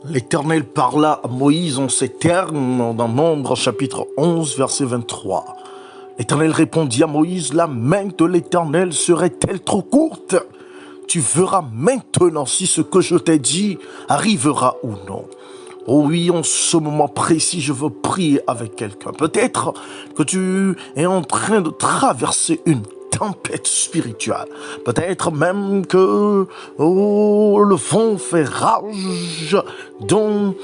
L'Éternel parla à Moïse en ces termes dans Nombre chapitre 11 verset 23. L'Éternel répondit à Moïse, la main de l'Éternel serait-elle trop courte? Tu verras maintenant si ce que je t'ai dit arrivera ou non. Oh oui, en ce moment précis, je veux prier avec quelqu'un. Peut-être que tu es en train de traverser une tempête spirituelle. Peut-être même que le vent fait rage dans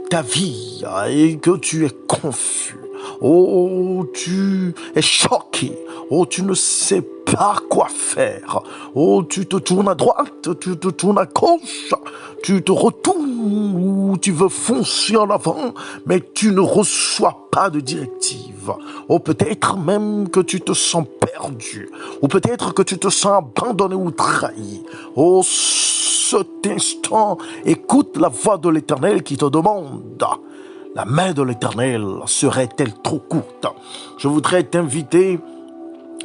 ta vie et que tu es confus. Oh, tu es choqué. Oh, tu ne sais pas quoi faire. Oh, tu te tournes à droite, tu te tournes à gauche, tu te retournes ou tu veux foncer en avant, mais tu ne reçois pas de directive. Oh, peut-être même que tu te sens perdu, ou peut-être que tu te sens abandonné ou trahi. Oh, cet instant, écoute la voix de l'Éternel qui te demande: la main de l'Éternel serait-elle trop courte? Je voudrais t'inviter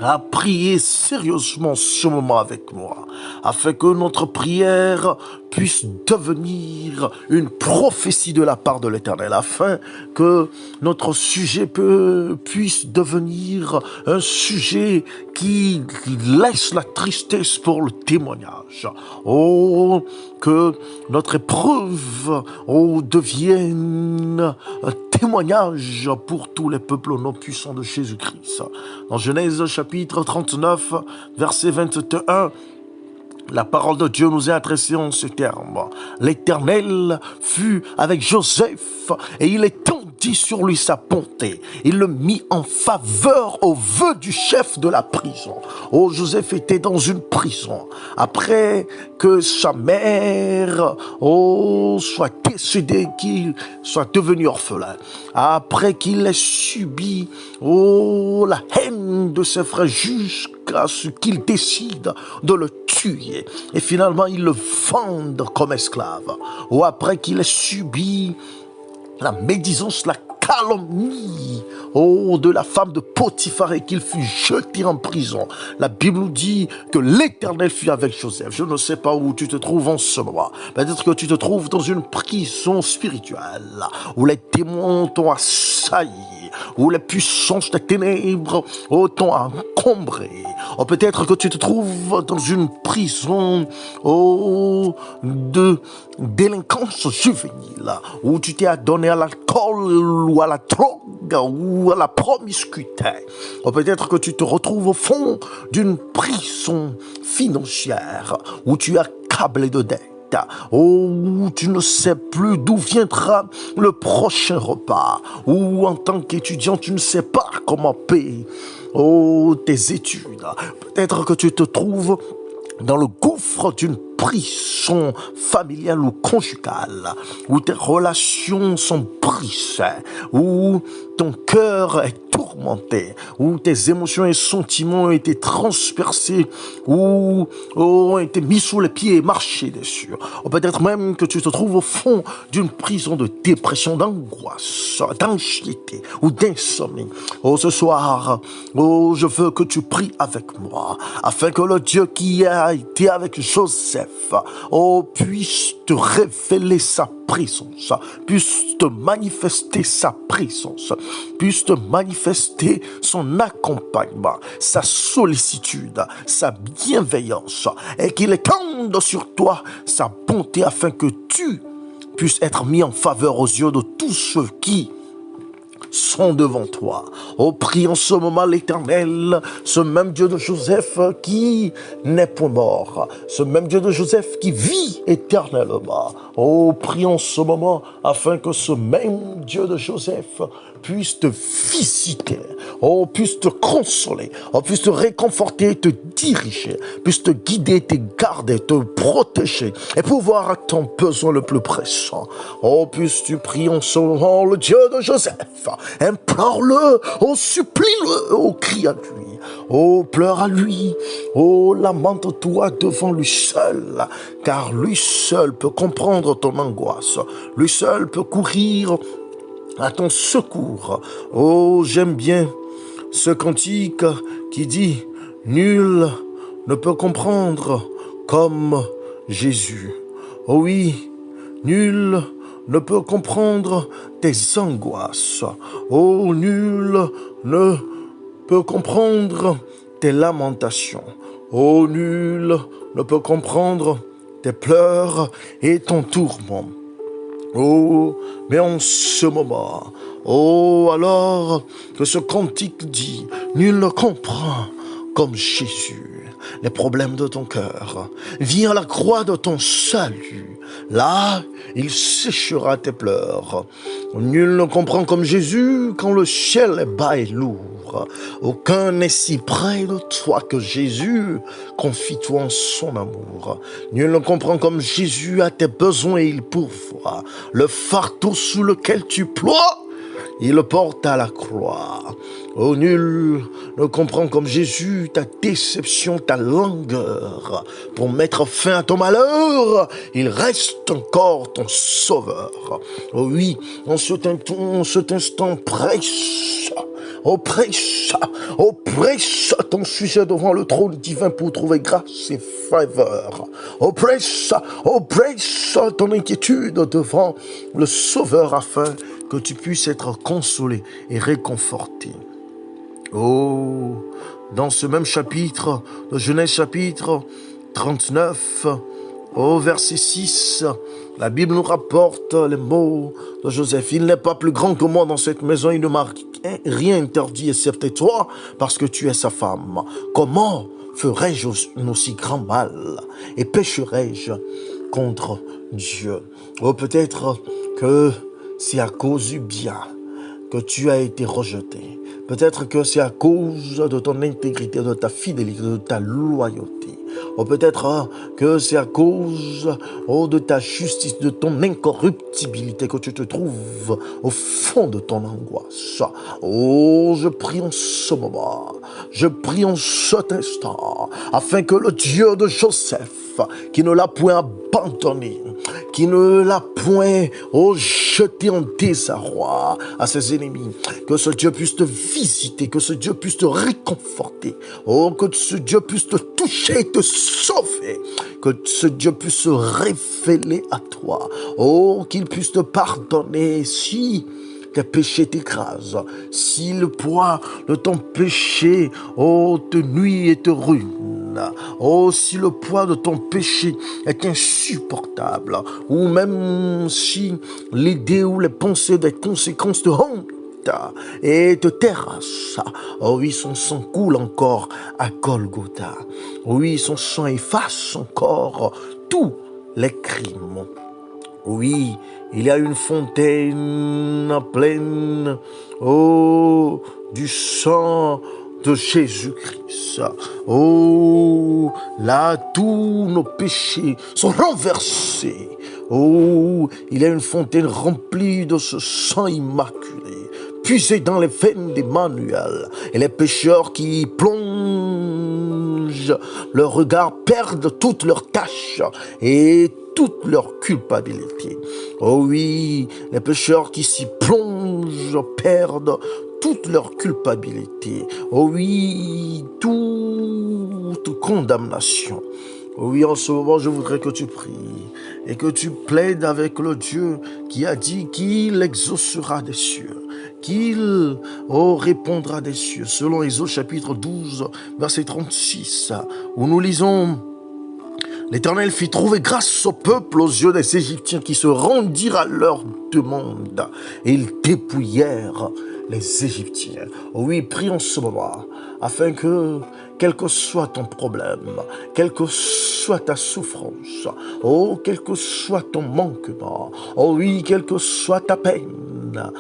à prier sérieusement ce moment avec moi, afin que notre prière puisse devenir une prophétie de la part de l'Éternel, afin que notre sujet puisse devenir un sujet qui laisse la tristesse pour le témoignage. Oh, que notre épreuve devienne un témoignage pour tous les peuples au nom puissant de Jésus-Christ. Dans Genèse chapitre 39, verset 21, la parole de Dieu nous est adressée en ces termes. L'Éternel fut avec Joseph et il étendit sur lui sa bonté. Il le mit en faveur au vœu du chef de la prison. Oh, Joseph était dans une prison. Après que sa mère soit décédée, qu'il soit devenu orphelin. Après qu'il ait subi la haine de ses frères jusqu'à ce qu'il décide de le tuer. Et finalement, ils le vendent comme esclave. Ou après qu'il ait subi la médisance, la calomnie de la femme de Potiphar et qu'il fut jeté en prison. La Bible nous dit que l'Éternel fut avec Joseph. Je ne sais pas où tu te trouves en ce moment. Peut-être que tu te trouves dans une prison spirituelle où les démons t'ont assailli, où les puissances des ténèbres t'ont encombré. Ou peut-être que tu te trouves dans une prison de délinquance juvénile, où tu t'es adonné à l'alcool ou à la drogue ou à la promiscuité. Ou peut-être que tu te retrouves au fond d'une prison financière où tu es accablé de dettes. Où tu ne sais plus d'où viendra le prochain repas. Ou en tant qu'étudiant, tu ne sais pas comment payer tes études. Peut-être que tu te trouves dans le gouffre d'une prison familiale ou conjugale, où tes relations sont brisées, où ton cœur est tourmenté, où tes émotions et sentiments ont été transpercés, où ont été mis sous les pieds et marchés dessus. Ou peut-être même que tu te trouves au fond d'une prison de dépression, d'angoisse, d'anxiété ou d'insomnie. Oh, ce soir, je veux que tu pries avec moi, afin que le Dieu qui a été avec Joseph, puisse te révéler sa présence, puisse te manifester sa présence, puisse te manifester son accompagnement, sa sollicitude, sa bienveillance, et qu'il étende sur toi sa bonté afin que tu puisses être mis en faveur aux yeux de tous ceux qui sont devant toi. Oh, prie en ce moment l'Éternel, ce même Dieu de Joseph qui n'est point mort, ce même Dieu de Joseph qui vit éternellement. Oh, prie en ce moment afin que ce même Dieu de Joseph puisse te visiter, puisse te consoler, puisse te réconforter, te diriger, puisse te guider, te garder, te protéger et pouvoir à ton besoin le plus pressant. Puisses-tu prier en ce moment le Dieu de Joseph, implore-le, supplie-le, crie à lui, pleure à lui, lamente-toi devant lui seul, car lui seul peut comprendre ton angoisse, lui seul peut courir à ton secours. J'aime bien ce cantique qui dit: nul ne peut comprendre comme Jésus. Oh oui, nul ne peut comprendre tes angoisses. Oh, nul ne peut comprendre tes lamentations. Oh, nul ne peut comprendre tes pleurs et ton tourment. Oh, mais en ce moment, oh, alors que ce cantique dit, nul ne comprend comme Jésus les problèmes de ton cœur. Viens à la croix de ton salut. Là, il séchera tes pleurs. Nul ne comprend comme Jésus quand le ciel est bas et lourd. Aucun n'est si près de toi que Jésus. Confie-toi en son amour. Nul ne comprend comme Jésus à tes besoins et il pourvoit. Le fardeau sous lequel tu ploies, il le porte à la croix. Oh, nul ne comprend comme Jésus ta déception, ta langueur. Pour mettre fin à ton malheur, il reste encore ton sauveur. Oh oui, en cet instant, presse. Oh, presse ton sujet devant le trône divin pour trouver grâce et faveur. Oh, presse ton inquiétude devant le Sauveur afin que tu puisses être consolé et réconforté. Oh, dans ce même chapitre, de Genèse chapitre 39, au verset 6, la Bible nous rapporte les mots de Joseph. Il n'est pas plus grand que moi dans cette maison, il ne m'a rien interdit excepté toi, parce que tu es sa femme. Comment ferais-je un aussi grand mal et pécherais-je contre Dieu? Oh, peut-être que c'est à cause du bien que tu as été rejeté. Peut-être que c'est à cause de ton intégrité, de ta fidélité, de ta loyauté. Ou peut-être que c'est à cause de ta justice, de ton incorruptibilité que tu te trouves au fond de ton angoisse. Oh, je prie en ce moment, je prie en cet instant, afin que le Dieu de Joseph, qui ne l'a point abandonné, qui ne l'a point jeté en désarroi à ses ennemis, que ce Dieu puisse te visiter, que ce Dieu puisse te réconforter, que ce Dieu puisse te toucher et te sauver, que ce Dieu puisse se révéler à toi, qu'il puisse te pardonner si tes péchés t'écrasent, si le poids de ton péché te nuit et te ruine, si le poids de ton péché est insupportable, ou même si l'idée ou les pensées des conséquences te hantent et te terrasse. Oh oui, son sang coule encore à Golgotha. Oui, son sang efface encore tous les crimes. Oui, il y a une fontaine pleine, du sang de Jésus-Christ. Oh, là, tous nos péchés sont renversés. Oh, il y a une fontaine remplie de ce sang immaculé, puisé dans les veines d'Emmanuel. Et les pécheurs qui plongent leur regard perdent toutes leurs tâches et toute leur culpabilité. Oh oui, les pécheurs qui s'y plongent perdent toute leur culpabilité. Oh oui, toute condamnation. Oh oui, en ce moment, je voudrais que tu pries et que tu plaides avec le Dieu qui a dit qu'il exaucera des cieux, qu'il répondra des cieux. Selon Exode chapitre 12, verset 36, où nous lisons: L'Éternel fit trouver grâce au peuple aux yeux des Égyptiens qui se rendirent à leur demande et ils dépouillèrent les Égyptiens. Oh oui, prie en ce moment afin que, quel que soit ton problème, quelle que soit ta souffrance, quel que soit ton manquement, oui, quelle que soit ta peine,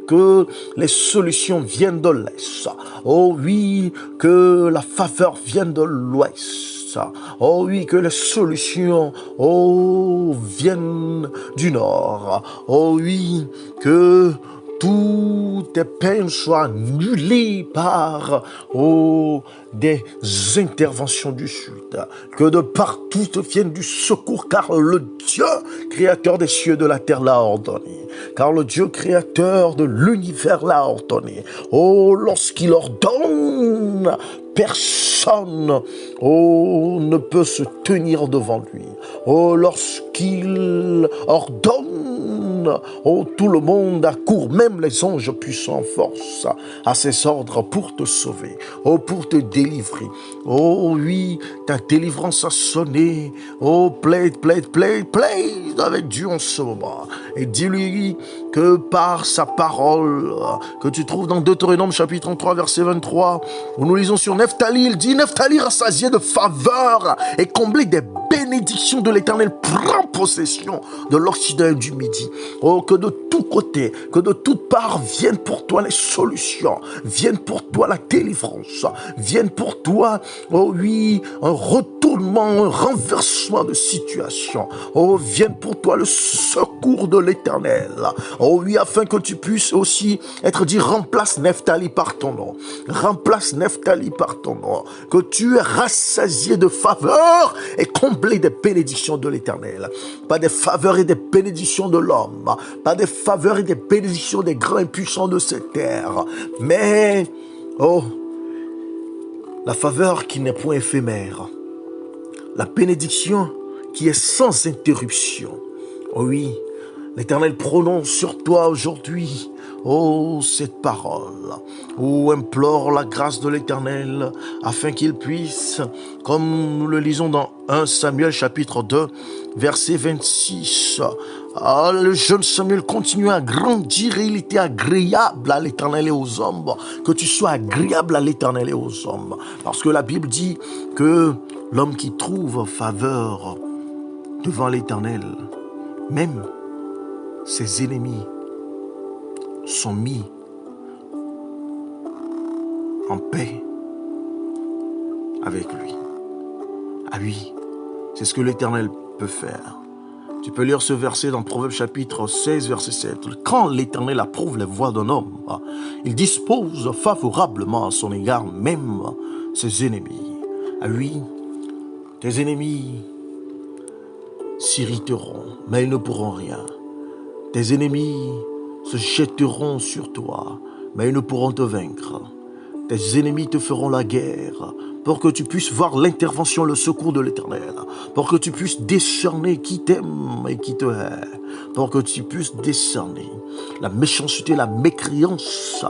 que les solutions viennent de l'Est, oui, que la faveur vienne de l'Ouest. Oh oui, que les solutions viennent du Nord. Oh oui, que toutes tes peines soient annulées par des interventions du Sud. Que de partout te vienne du secours, car le Dieu créateur des cieux et de la terre l'a ordonné. Car le Dieu créateur de l'univers l'a ordonné. Lorsqu'il ordonne, personne ne peut se tenir devant lui. Lorsqu'il qu'il ordonne, oh, tout le monde accourt, même les anges puissants en force, à ses ordres pour te sauver, oh, pour te délivrer. Oh oui, ta délivrance a sonné. Oh, plaide avec Dieu en ce moment. Et dis-lui que par sa parole, que tu trouves dans Deutéronome chapitre 33, verset 23, où nous lisons sur Nephtali, il dit: Nephtali rassasié de faveur et comblé des bénédictions de l'Éternel, prend possession de l'Occident et du Midi. Oh, que de tous côtés, que de toutes parts viennent pour toi les solutions, viennent pour toi la délivrance, viennent pour toi, oh oui, un retournement, un renversement de situation. Oh, viennent pour toi le secours de l'Éternel. Oh oui, afin que tu puisses aussi être dit: remplace Nephtali par ton nom. Remplace Nephtali par ton nom. Que tu es rassasié de faveur et comblé des bénédictions de l'Éternel. Pas des faveurs et des bénédictions de l'homme, pas des faveurs et des bénédictions des grands et puissants de cette terre, mais, oh, la faveur qui n'est point éphémère, la bénédiction qui est sans interruption. Oh oui, l'Éternel prononce sur toi aujourd'hui, oh, cette parole, où implore la grâce de l'Éternel, afin qu'il puisse, comme nous le lisons dans 1 Samuel chapitre 2, verset 26, le jeune Samuel continue à grandir et il était agréable à l'Éternel et aux hommes. Que tu sois agréable à l'Éternel et aux hommes. Parce que la Bible dit que l'homme qui trouve faveur devant l'Éternel, même ses ennemis sont mis en paix avec lui. Ah oui, c'est ce que l'Éternel peut faire. Tu peux lire ce verset dans Proverbe chapitre 16, verset 7. Quand l'Éternel approuve les voies d'un homme, il dispose favorablement à son égard même ses ennemis. Ah oui, tes ennemis s'irriteront, mais ils ne pourront rien. Tes ennemis se jetteront sur toi, mais ils ne pourront te vaincre. Tes ennemis te feront la guerre pour que tu puisses voir l'intervention, le secours de l'Éternel, pour que tu puisses discerner qui t'aime et qui te hait, pour que tu puisses discerner la méchanceté, la mécréance,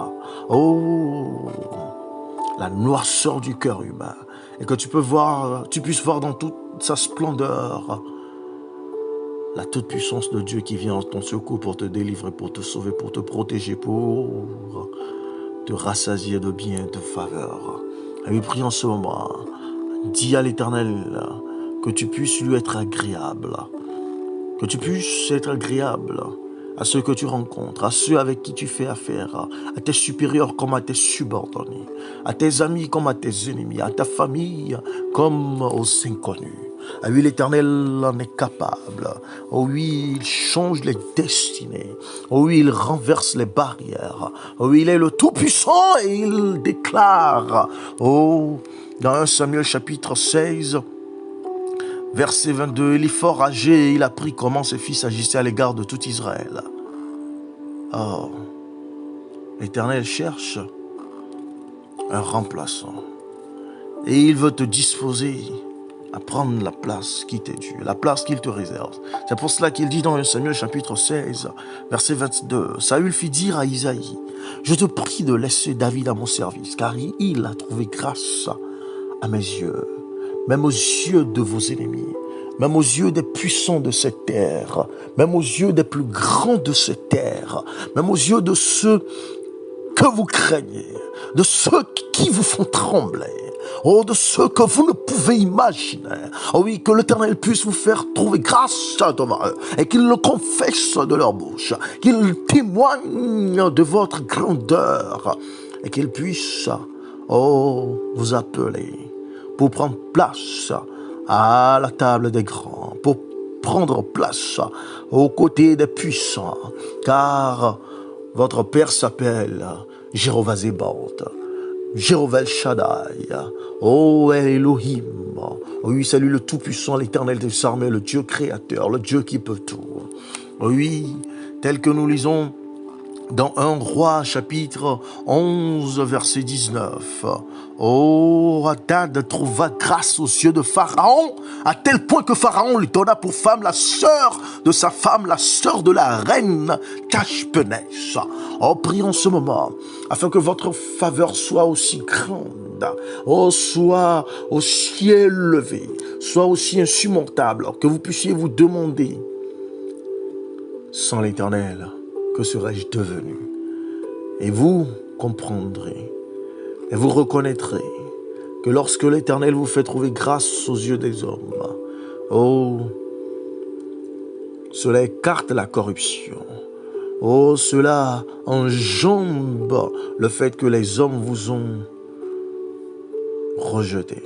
oh, la noirceur du cœur humain, et que tu puisses voir dans toute sa splendeur la toute-puissance de Dieu qui vient en ton secours pour te délivrer, pour te sauver, pour te protéger, pour te rassasier de bien, de faveur. Et oui, prie en ce moment. Dis à l'Éternel que tu puisses lui être agréable. Que tu puisses être agréable à ceux que tu rencontres, à ceux avec qui tu fais affaire, à tes supérieurs comme à tes subordonnés, à tes amis comme à tes ennemis, à ta famille comme aux inconnus. Ah oui, l'Éternel en est capable. Oh oui, il change les destinées. Oh oui, il renverse les barrières. Oh oui, il est le Tout-Puissant et il déclare, oh, dans 1 Samuel chapitre 16, verset 22, il est fort âgé et il a appris comment ses fils agissaient à l'égard de tout Israël. Oh, l'Éternel cherche un remplaçant et il veut te disposer à prendre la place qui t'est due, la place qu'il te réserve. C'est pour cela qu'il dit dans 1 Samuel chapitre 16, verset 22, Saül fit dire à Isaïe, je te prie de laisser David à mon service, car il a trouvé grâce à mes yeux, même aux yeux de vos ennemis, même aux yeux des puissants de cette terre, même aux yeux des plus grands de cette terre, même aux yeux de ceux que vous craignez, de ceux qui vous font trembler. Oh, de ceux que vous ne pouvez imaginer. Oh oui, que l'Éternel puisse vous faire trouver grâce devant eux et qu'ils le confessent de leur bouche, qu'ils témoignent de votre grandeur et qu'ils puissent, oh, vous appeler pour prendre place à la table des grands, pour prendre place aux côtés des puissants, car votre Père s'appelle Jéhovah Zébaoth. Jéhovah El Shaddai, oh Elohim, oh oui, c'est lui le Tout-Puissant, l'Éternel des armées, le Dieu créateur, le Dieu qui peut tout. Oh oui, tel que nous lisons Dans 1 Roi, chapitre 11, verset 19. Oh, Hadad trouva grâce aux yeux de Pharaon, à tel point que Pharaon lui donna pour femme la sœur de sa femme, la sœur de la reine Tachpenès. Oh, prions ce moment, afin que votre faveur soit aussi grande, oh, soit aussi élevée, soit aussi insurmontable, que vous puissiez vous demander, sans l'Éternel, que serais-je devenu? Et vous comprendrez, et vous reconnaîtrez que lorsque l'Éternel vous fait trouver grâce aux yeux des hommes, oh, cela écarte la corruption. Oh, cela enjambe le fait que les hommes vous ont rejeté,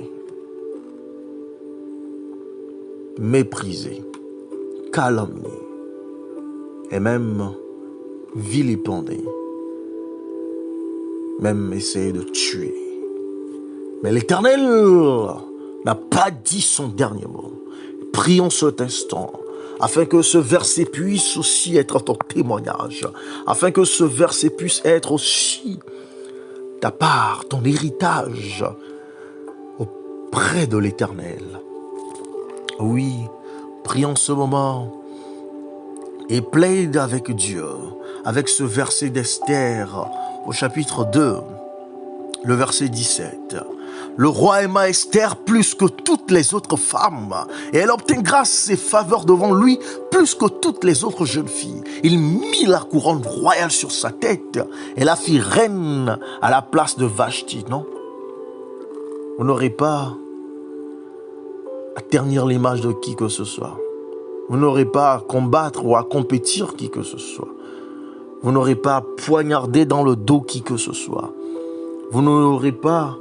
méprisé, calomnié et même vilipendé, même essayé de tuer. Mais l'Éternel n'a pas dit son dernier mot. Prions cet instant, afin que ce verset puisse aussi être ton témoignage, afin que ce verset puisse être aussi ta part, ton héritage auprès de l'Éternel. Oui, prions ce moment et plaide avec Dieu, avec ce verset d'Esther au chapitre 2, le verset 17. Le roi aima Esther plus que toutes les autres femmes, et elle obtint grâce et faveur devant lui plus que toutes les autres jeunes filles. Il mit la couronne royale sur sa tête et la fit reine à la place de Vashti. Non, vous n'aurez pas à ternir l'image de qui que ce soit. Vous n'aurez pas à combattre ou à compétir qui que ce soit. Vous n'aurez pas à poignarder dans le dos qui que ce soit. Vous n'aurez pas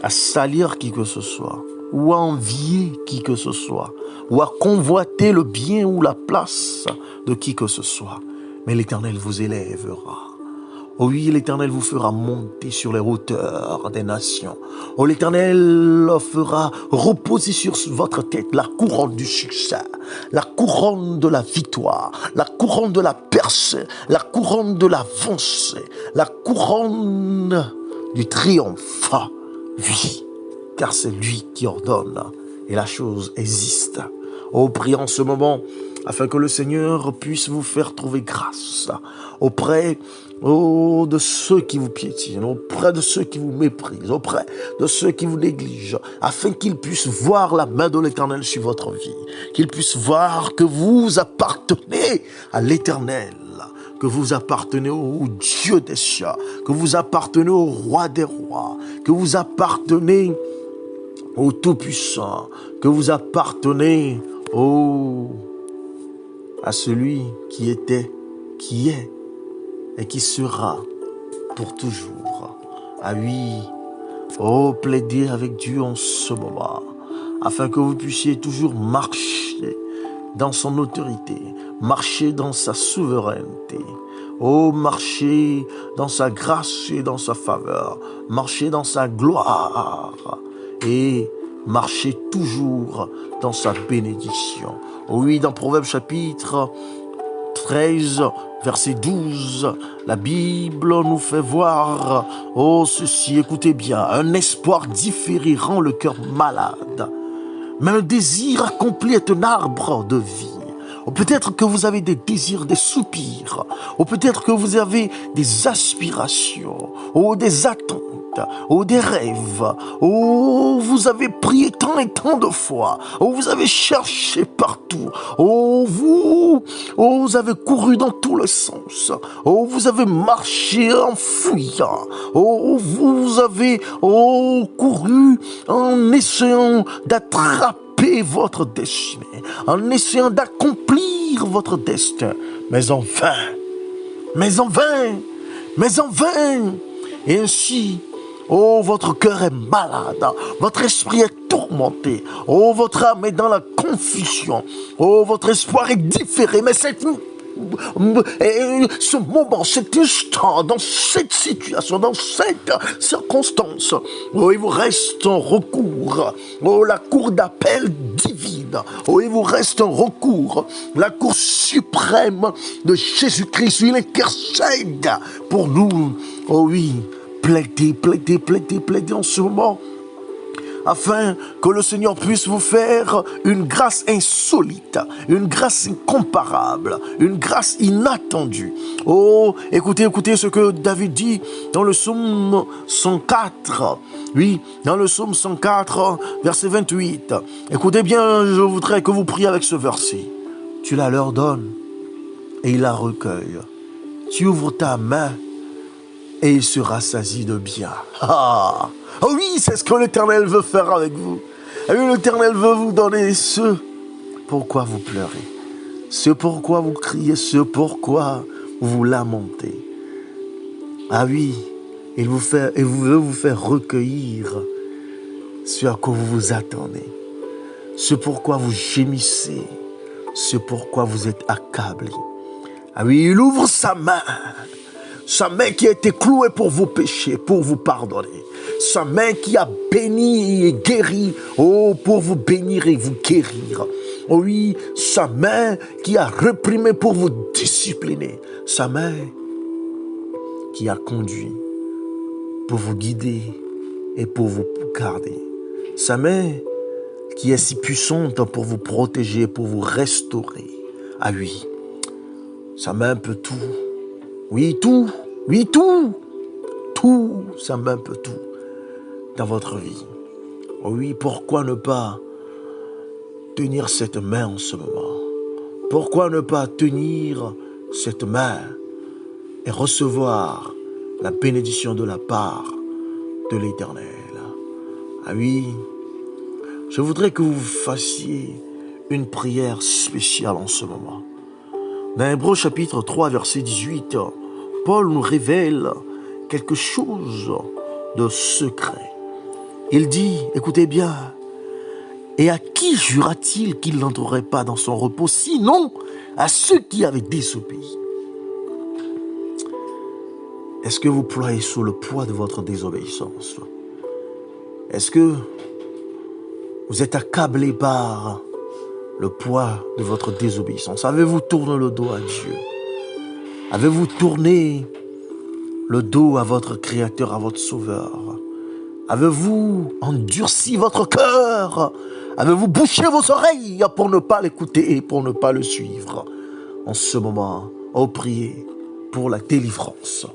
à salir qui que ce soit, ou à envier qui que ce soit, ou à convoiter le bien ou la place de qui que ce soit. Mais l'Éternel vous élèvera. Oh oui, l'Éternel vous fera monter sur les hauteurs des nations. Oh, l'Éternel fera reposer sur votre tête la couronne du succès, la couronne de la victoire, la couronne de la percée, la couronne de l'avancée, la couronne du triomphe. Oui, car c'est lui qui ordonne et la chose existe. Oh, prions ce moment afin que le Seigneur puisse vous faire trouver grâce auprès de ceux qui vous piétinent, auprès de ceux qui vous méprisent, auprès de ceux qui vous négligent, afin qu'ils puissent voir la main de l'Éternel sur votre vie, qu'ils puissent voir que vous appartenez à l'Éternel, que vous appartenez au Dieu des cieux, que vous appartenez au Roi des rois, que vous appartenez au Tout-Puissant, que vous appartenez à celui qui était, qui est et qui sera pour toujours. Ah oui, plaidez avec Dieu en ce moment, afin que vous puissiez toujours marcher dans son autorité, marcher dans sa souveraineté, marcher dans sa grâce et dans sa faveur, marcher dans sa gloire et marcher toujours dans sa bénédiction. Oui, dans Proverbes chapitre 13, verset 12, la Bible nous fait voir, ceci, écoutez bien, un espoir différé rend le cœur malade, mais un désir accompli est un arbre de vie. Ou peut-être que vous avez des désirs, des soupirs, ou peut-être que vous avez des aspirations, ou des attentes, ou des rêves, ou vous avez prié tant et tant de fois, ou vous avez cherché partout, vous avez couru dans tous les sens, vous avez marché en fouillant, vous avez couru en essayant d'attraper votre destinée, en essayant d'accomplir votre destin, mais en vain, et ainsi, votre cœur est malade, votre esprit est tourmenté, votre âme est dans la confusion, votre espoir est différé, mais c'est ce moment, cet instant, dans cette situation, dans cette circonstance. Oh, il vous reste un recours. Oh, la cour d'appel divine. Oh, il vous reste un recours. La cour suprême de Jésus-Christ. Il intercède pour nous. Oh oui, plaidez, plaidez, plaidez, plaidez en ce moment, afin que le Seigneur puisse vous faire une grâce insolite, une grâce incomparable, une grâce inattendue. Oh, écoutez, écoutez ce que David dit dans le psaume 104. Oui, dans le psaume 104, verset 28. Écoutez bien, je voudrais que vous priez avec ce verset. Tu la leur donnes et il la recueille. Tu ouvres ta main et il se rassasie de bien. Ah! Oh oui, c'est ce que l'Éternel veut faire avec vous. Et oui, l'Éternel veut vous donner ce pourquoi vous pleurez, ce pourquoi vous criez, ce pourquoi vous lamentez. Ah oui, il veut vous faire recueillir ce à quoi vous vous attendez, ce pourquoi vous gémissez, ce pourquoi vous êtes accablés. Ah oui, il ouvre sa main qui a été clouée pour vos péchés, pour vous pardonner. Sa main qui a béni et guéri, oh, pour vous bénir et vous guérir. Oh oui, sa main qui a réprimé pour vous discipliner. Sa main qui a conduit pour vous guider et pour vous garder. Sa main qui est si puissante pour vous protéger, pour vous restaurer. Ah oui, sa main peut tout. Oui, tout. Oui, tout. Tout, sa main peut tout dans votre vie. Oh oui, pourquoi ne pas tenir cette main en ce moment? Pourquoi ne pas tenir cette main et recevoir la bénédiction de la part de l'Éternel? Ah oui, je voudrais que vous fassiez une prière spéciale en ce moment. Dans Hébreux chapitre 3, verset 18, Paul nous révèle quelque chose de secret. Il dit, écoutez bien, et à qui jura-t-il qu'il n'entrerait pas dans son repos, sinon à ceux qui avaient désobéi? Est-ce que vous ployez sous le poids de votre désobéissance? Est-ce que vous êtes accablé par le poids de votre désobéissance? Avez-vous tourné le dos à Dieu? Avez-vous tourné le dos à votre Créateur, à votre Sauveur? Avez-vous endurci votre cœur? Avez-vous bouché vos oreilles pour ne pas l'écouter et pour ne pas le suivre? En ce moment, oh, priez pour la délivrance.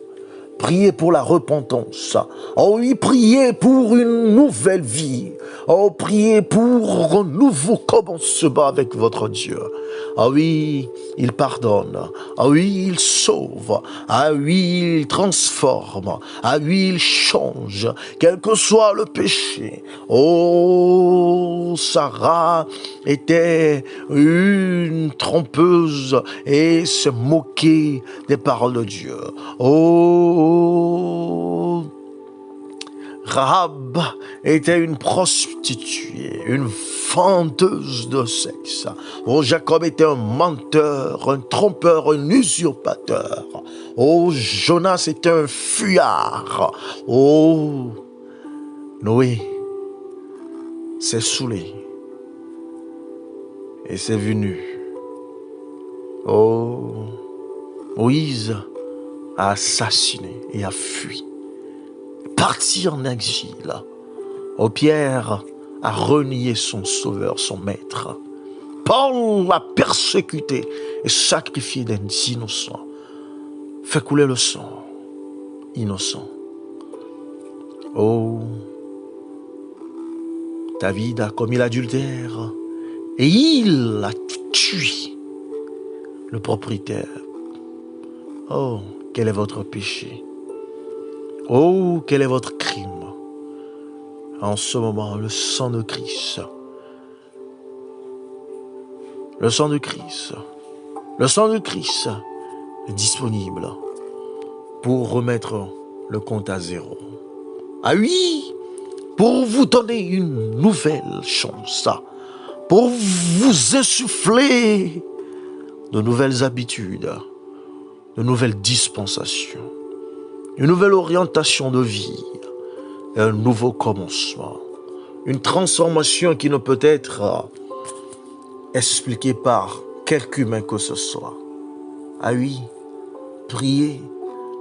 Priez pour la repentance. Oh oui, priez pour une nouvelle vie. Oh, priez pour un nouveau commencement avec votre Dieu. Ah oui, il pardonne. Ah oui, il sauve. Ah oui, il transforme. Ah oui, il change. Quel que soit le péché. Oh, Sarah était une trompeuse et se moquait des paroles de Dieu. Oh, Rahab était une prostituée, une vendeuse de sexe. Oh, Jacob était un menteur, un trompeur, un usurpateur. Oh, Jonas était un fuyard. Oh, Noé s'est saoulé et s'est venu. Oh, Moïse a assassiné et a fui. Parti en exil. Oh, Pierre a renié son sauveur, son maître. Paul a persécuté et sacrifié des innocents. Fait couler le sang innocent. Oh, David a commis l'adultère et il a tué le propriétaire. Oh, quel est votre péché? Oh, quel est votre crime? En ce moment, le sang de Christ. Le sang de Christ. Le sang de Christ est disponible pour remettre le compte à zéro. Ah oui, pour vous donner une nouvelle chance. Pour vous insuffler de nouvelles habitudes, de nouvelles dispensations, une nouvelle orientation de vie, et un nouveau commencement. Une transformation qui ne peut être expliquée par quelque humain que ce soit. Ah oui, priez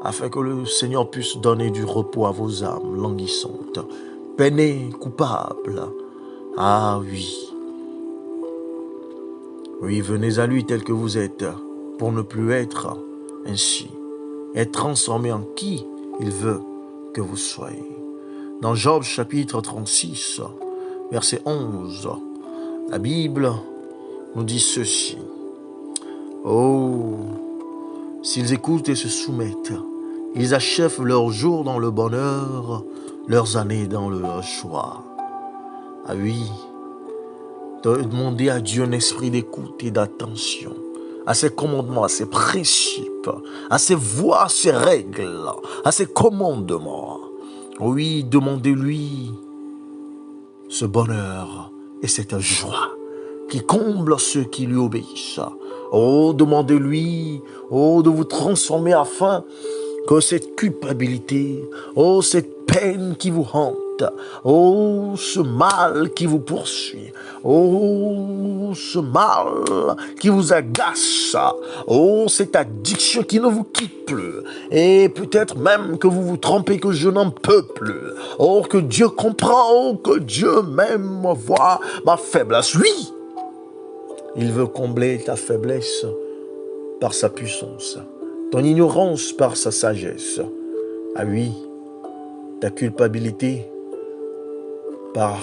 afin que le Seigneur puisse donner du repos à vos âmes languissantes, peinées, coupables. Ah oui. Oui, venez à lui tel que vous êtes, pour ne plus être ainsi. Être transformé en qui il veut que vous soyez. Dans Job chapitre 36, verset 11, la Bible nous dit ceci. Oh, s'ils écoutent et se soumettent, ils achèvent leurs jours dans le bonheur, leurs années dans le joie. Ah oui, demandez à Dieu un esprit d'écoute et d'attention à ses commandements, à ses principes, à ses voies, à ses règles, à ses commandements. Oui, demandez-lui ce bonheur et cette joie qui comble ceux qui lui obéissent. Oh, demandez-lui, oh, de vous transformer afin que cette culpabilité, oh, cette peine qui vous hante, oh, ce mal qui vous poursuit, oh, ce mal qui vous agace, oh, cette addiction qui ne vous quitte plus, et peut-être même que vous vous trompez que je n'en peux plus, oh, que Dieu comprend, oh, que Dieu même voit ma faiblesse. Oui, il veut combler ta faiblesse par sa puissance, ton ignorance par sa sagesse. Ah oui, ta culpabilité par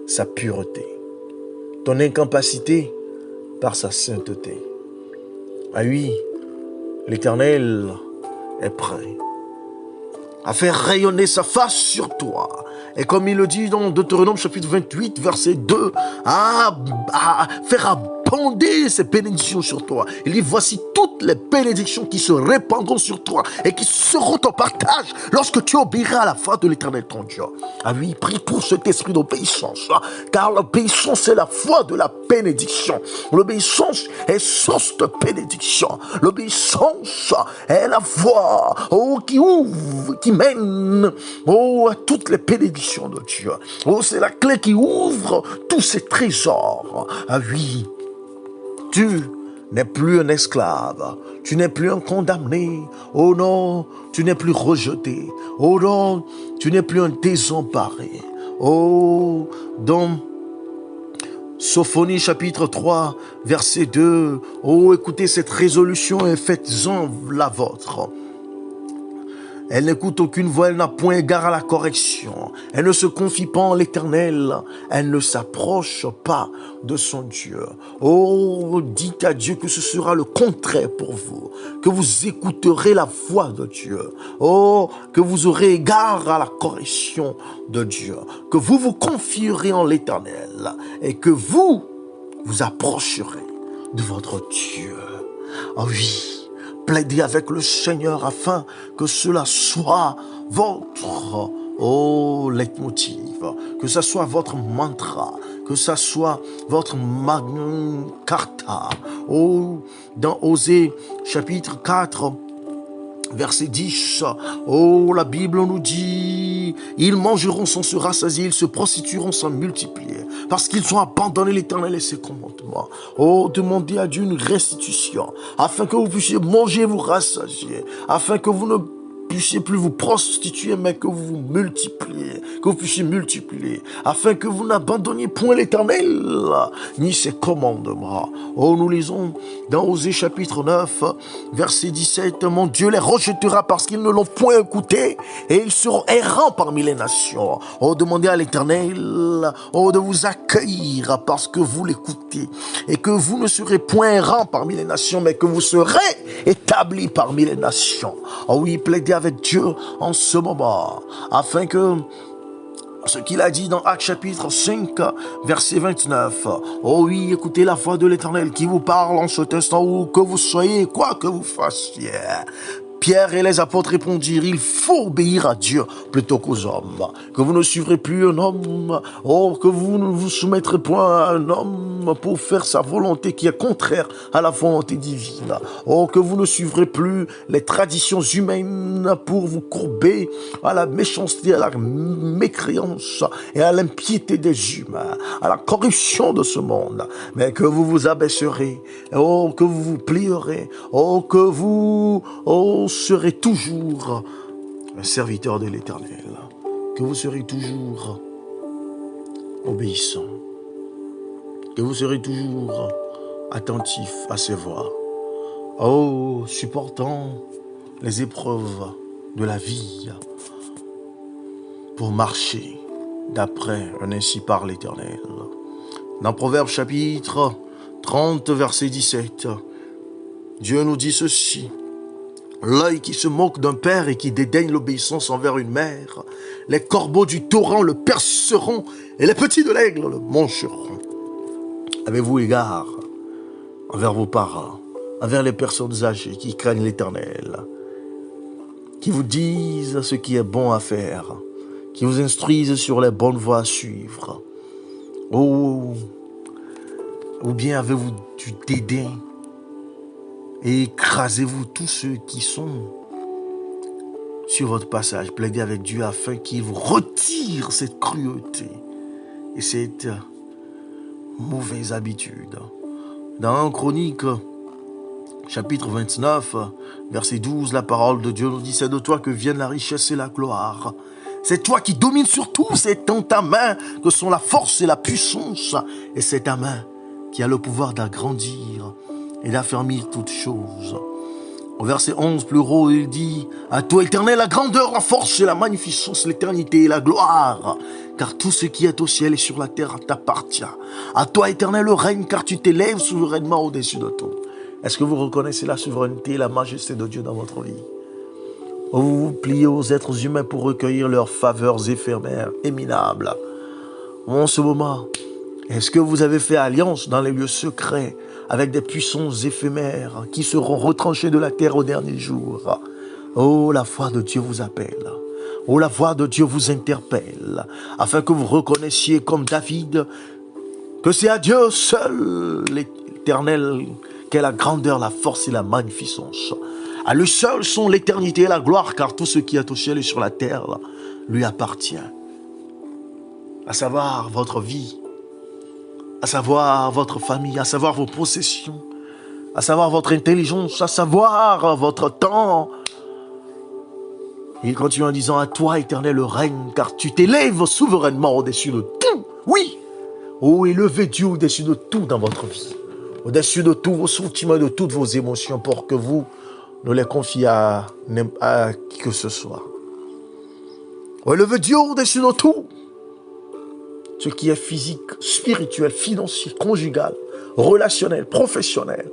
sa pureté, ton incapacité par sa sainteté. Ah oui, l'Éternel est prêt à faire rayonner sa face sur toi. Et comme il le dit dans Deutéronome chapitre 28, verset 2, à faire abonder ses bénédictions sur toi. Il dit, voici toutes les bénédictions qui se répandront sur toi et qui seront ton partage lorsque tu obéiras à la voix de l'Éternel ton Dieu. Ah oui, prie pour cet esprit d'obéissance, car l'obéissance c'est la voie de la bénédiction. L'obéissance est source de bénédiction. L'obéissance est la voie qui ouvre, qui mène à toutes les bénédictions de Dieu. Oh, c'est la clé qui ouvre tous ces trésors. Ah oui, tu n'es plus un esclave, tu n'es plus un condamné. Oh non, tu n'es plus rejeté. Oh non, tu n'es plus un désemparé. Oh, dans Sophonie chapitre 3, verset 2, oh, écoutez cette résolution et faites-en la vôtre. Elle n'écoute aucune voix, elle n'a point égard à la correction. Elle ne se confie pas en l'Éternel. Elle ne s'approche pas de son Dieu. Oh, dites à Dieu que ce sera le contraire pour vous. Que vous écouterez la voix de Dieu. Oh, que vous aurez égard à la correction de Dieu. Que vous vous confierez en l'Éternel. Et que vous vous approcherez de votre Dieu. Oh oui. Plaidez avec le Seigneur afin que cela soit votre leitmotiv, que ce soit votre mantra, que ce soit votre magna carta. Oh, dans Osée chapitre 4, verset 10, oh, la Bible nous dit, ils mangeront sans se rassasier, ils se prostitueront sans multiplier, parce qu'ils ont abandonné l'Éternel et ses commandements. Oh, demandez à Dieu une restitution, afin que vous puissiez manger, vous rassasier, afin que vous ne puissiez plus vous prostituer, mais que vous vous multipliez, que vous puissiez multiplier, afin que vous n'abandonniez point l'Éternel, ni ses commandements. Oh, nous lisons dans Osée chapitre 9, verset 17, mon Dieu les rejettera parce qu'ils ne l'ont point écouté, et ils seront errants parmi les nations. Oh, demandez à l'Éternel, oh, de vous accueillir parce que vous l'écoutez, et que vous ne serez point errants parmi les nations, mais que vous serez établis parmi les nations. Oh oui, plaidez avec Dieu en ce moment, afin que ce qu'il a dit dans Actes chapitre 5, verset 29. Oh oui, écoutez la voix de l'Éternel qui vous parle en cet instant où que vous soyez, quoi que vous fassiez. Pierre et les apôtres répondirent, il faut obéir à Dieu plutôt qu'aux hommes. Que vous ne suivrez plus un homme, que vous ne vous soumettrez point à un homme pour faire sa volonté qui est contraire à la volonté divine. Que vous ne suivrez plus les traditions humaines pour vous courber à la méchanceté, à la mécréance et à l'impiété des humains, à la corruption de ce monde, mais que vous vous abaisserez, que vous vous plierez, que vous serez toujours un serviteur de l'Éternel, que vous serez toujours obéissant, que vous serez toujours attentif à ses voix, supportant les épreuves de la vie pour marcher d'après un ainsi par l'Éternel. Dans Proverbes chapitre 30, verset 17, Dieu nous dit ceci: l'œil qui se moque d'un père et qui dédaigne l'obéissance envers une mère, les corbeaux du torrent le perceront et les petits de l'aigle le mangeront. Avez-vous égard envers vos parents, envers les personnes âgées qui craignent l'Éternel, qui vous disent ce qui est bon à faire, qui vous instruisent sur les bonnes voies à suivre? Ou bien avez-vous du dédain et écrasez-vous tous ceux qui sont sur votre passage? Plaidez avec Dieu afin qu'il vous retire cette cruauté et cette mauvaise habitude. Dans Chronique chapitre 29, verset 12, la parole de Dieu nous dit: c'est de toi que viennent la richesse et la gloire. C'est toi qui domines sur tout, c'est dans ta main que sont la force et la puissance. Et c'est ta main qui a le pouvoir d'agrandir et d'affermir toutes choses. Au verset 11, plus haut, il dit: à toi, Éternel, la grandeur, la force et la magnificence, l'éternité et la gloire. Car tout ce qui est au ciel et sur la terre t'appartient. À toi, Éternel, le règne, car tu t'élèves souverainement au-dessus de tout. Est-ce que vous reconnaissez la souveraineté et la majesté de Dieu dans votre vie? Vous vous pliez aux êtres humains pour recueillir leurs faveurs éphémères et minables. En ce moment, est-ce que vous avez fait alliance dans les lieux secrets avec des puissances éphémères qui seront retranchées de la terre au dernier jour? La voix de Dieu vous appelle. La voix de Dieu vous interpelle, afin que vous reconnaissiez comme David que c'est à Dieu seul, l'Éternel, qu'est la grandeur, la force et la magnificence. À lui seul sont l'éternité et la gloire, car tout ce qui est au ciel et sur la terre lui appartient. À savoir votre vie, à savoir votre famille, à savoir vos possessions, à savoir votre intelligence, à savoir votre temps. Il continue en disant: à toi, Éternel, le règne, car tu t'élèves souverainement au-dessus de tout. Oui, élevez Dieu au-dessus de tout dans votre vie, au-dessus de tous vos sentiments, de toutes vos émotions, pour que vous ne les confiez à qui que ce soit. Élevez Dieu au-dessus de tout, ce qui est physique, spirituel, financier, conjugal, relationnel, professionnel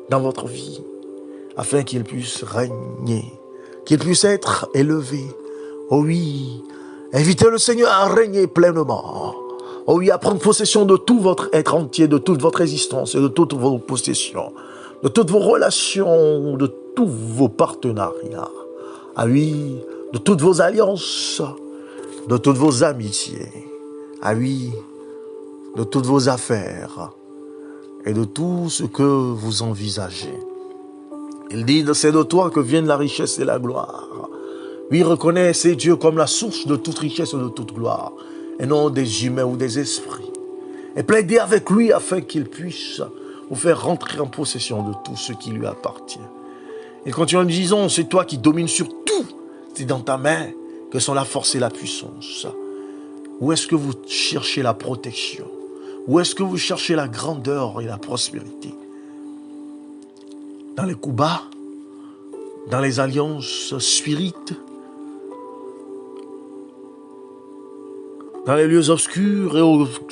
dans votre vie, afin qu'il puisse régner, qu'il puisse être élevé. Oh oui, invitez le Seigneur à régner pleinement. Oh oui, à prendre possession de tout votre être entier, de toute votre existence et de toutes vos possessions, de toutes vos relations, de tous vos partenariats. Ah oui, de toutes vos alliances, de toutes vos amitiés. Ah oui, de toutes vos affaires et de tout ce que vous envisagez. Il dit: c'est de toi que viennent la richesse et la gloire. Oui, reconnaissez Dieu comme la source de toute richesse et de toute gloire, et non des humains ou des esprits. Et plaidez avec lui afin qu'il puisse vous faire rentrer en possession de tout ce qui lui appartient. Il continue en disant: c'est toi qui domines sur tout. C'est dans ta main que sont la force et la puissance. Où est-ce que vous cherchez la protection? Où est-ce que vous cherchez la grandeur et la prospérité? Dans les coups bas? Dans les alliances spirites? Dans les lieux obscurs et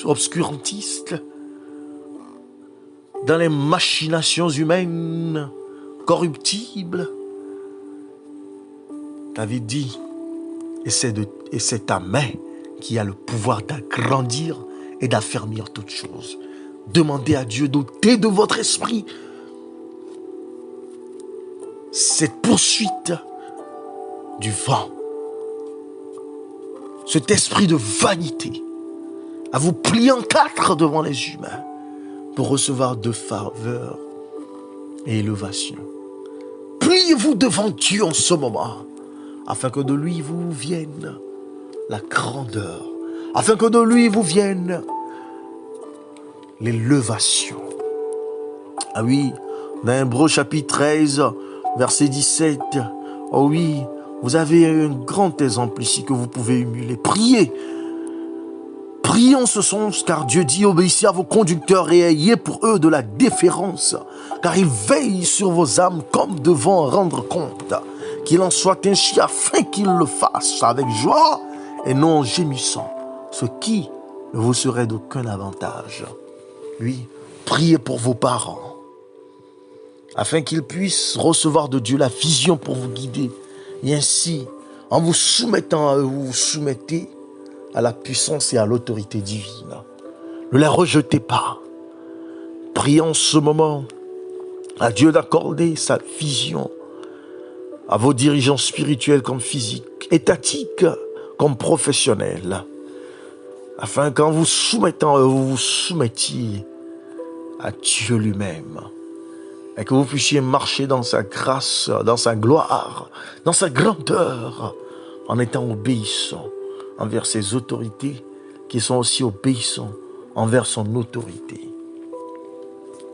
obscurantistes? Dans les machinations humaines corruptibles? David dit: et c'est ta main qui a le pouvoir d'agrandir et d'affermir toutes choses. Demandez à Dieu d'ôter de votre esprit cette poursuite du vent, cet esprit de vanité, à vous plier en quatre devant les humains pour recevoir de faveur et élévation. Pliez-vous devant Dieu en ce moment, afin que de lui vous vienne la grandeur, afin que de lui vous vienne l'élévation. Ah oui, dans Hébreux chapitre 13, verset 17, oh oui, vous avez un grand exemple ici que vous pouvez émuler. Priez. Priez en ce sens, car Dieu dit, obéissez à vos conducteurs et ayez pour eux de la déférence, car ils veillent sur vos âmes comme devant rendre compte. Qu'il en soit ainsi afin qu'ils le fassent avec joie et non en gémissant, ce qui ne vous serait d'aucun avantage. Oui, priez pour vos parents, afin qu'ils puissent recevoir de Dieu la vision pour vous guider. Et ainsi, en vous soumettant à eux, vous vous soumettez à la puissance et à l'autorité divine. Ne les rejetez pas. Priez en ce moment à Dieu d'accorder sa vision à vos dirigeants spirituels comme physiques, étatiques comme professionnels, afin qu'en vous soumettant à eux, vous vous soumettiez à Dieu lui-même, et que vous puissiez marcher dans sa grâce, dans sa gloire, dans sa grandeur, en étant obéissant envers ses autorités, qui sont aussi obéissants envers son autorité.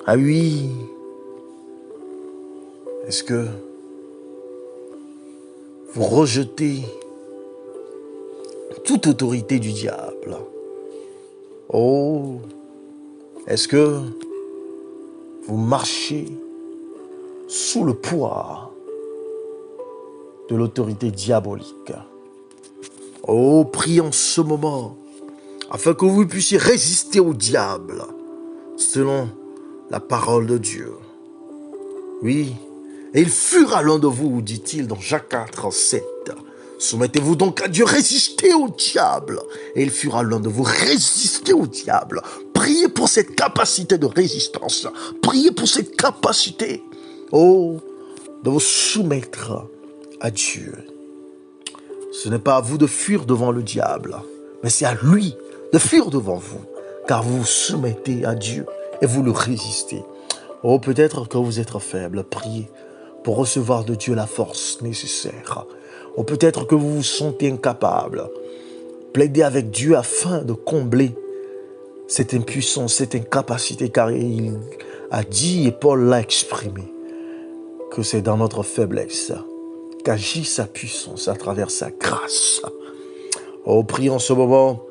Ah oui, est-ce que vous rejetez toute autorité du diable? Oh, est-ce que vous marchez sous le poids de l'autorité diabolique? Oh, priez en ce moment, afin que vous puissiez résister au diable, selon la parole de Dieu. Oui, et il fuira l'un de vous, dit-il dans Jacques 4, 7. Soumettez-vous donc à Dieu, résistez au diable, et il fuira l'un de vous. Résistez au diable. Priez pour cette capacité de résistance. Priez pour cette capacité, oh, de vous soumettre à Dieu. Ce n'est pas à vous de fuir devant le diable, mais c'est à lui de fuir devant vous, car vous vous soumettez à Dieu et vous le résistez. Oh, peut-être que vous êtes faible, priez pour recevoir de Dieu la force nécessaire. Ou peut-être que vous vous sentez incapable. Plaidez avec Dieu afin de combler cette impuissance, cette incapacité, car il a dit, et Paul l'a exprimé, que c'est dans notre faiblesse qu'agit sa puissance à travers sa grâce. Oh, priez en ce moment,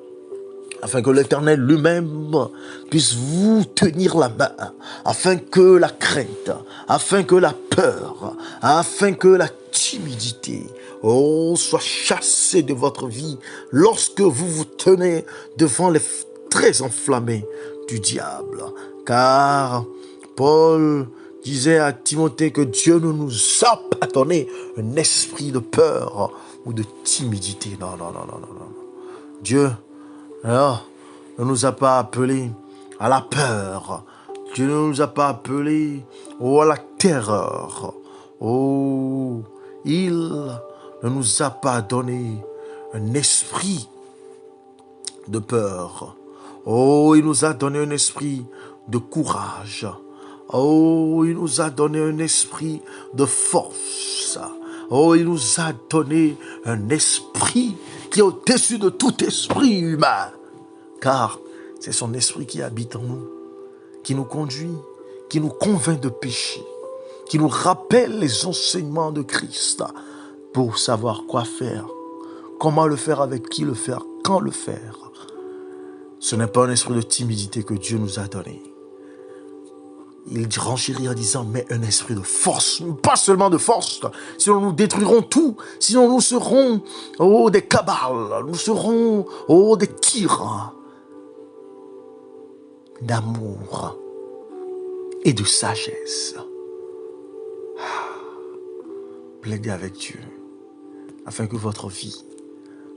afin que l'Éternel lui-même puisse vous tenir la main, afin que la crainte, afin que la peur, afin que la timidité, oh, soit chassée de votre vie lorsque vous vous tenez devant les traits enflammés du diable. Car Paul disait à Timothée que Dieu ne nous a pas donné un esprit de peur ou de timidité. Non. Dieu, alors, ne nous a pas appelés à la peur. Dieu ne nous a pas appelés à la terreur. Oh, il ne nous a pas donné un esprit de peur. Oh, il nous a donné un esprit de courage. Oh, il nous a donné un esprit de force. Oh, il nous a donné un esprit qui est au-dessus de tout esprit humain. Car c'est son esprit qui habite en nous, qui nous conduit, qui nous convainc de péché, qui nous rappelle les enseignements de Christ pour savoir quoi faire, comment le faire, avec qui le faire, quand le faire. Ce n'est pas un esprit de timidité que Dieu nous a donné. Il renchérit en disant, mais un esprit de force, pas seulement de force, sinon nous détruirons tout, sinon nous serons des cabales, nous serons des tyrans d'amour et de sagesse. Plaidez avec Dieu, afin que votre vie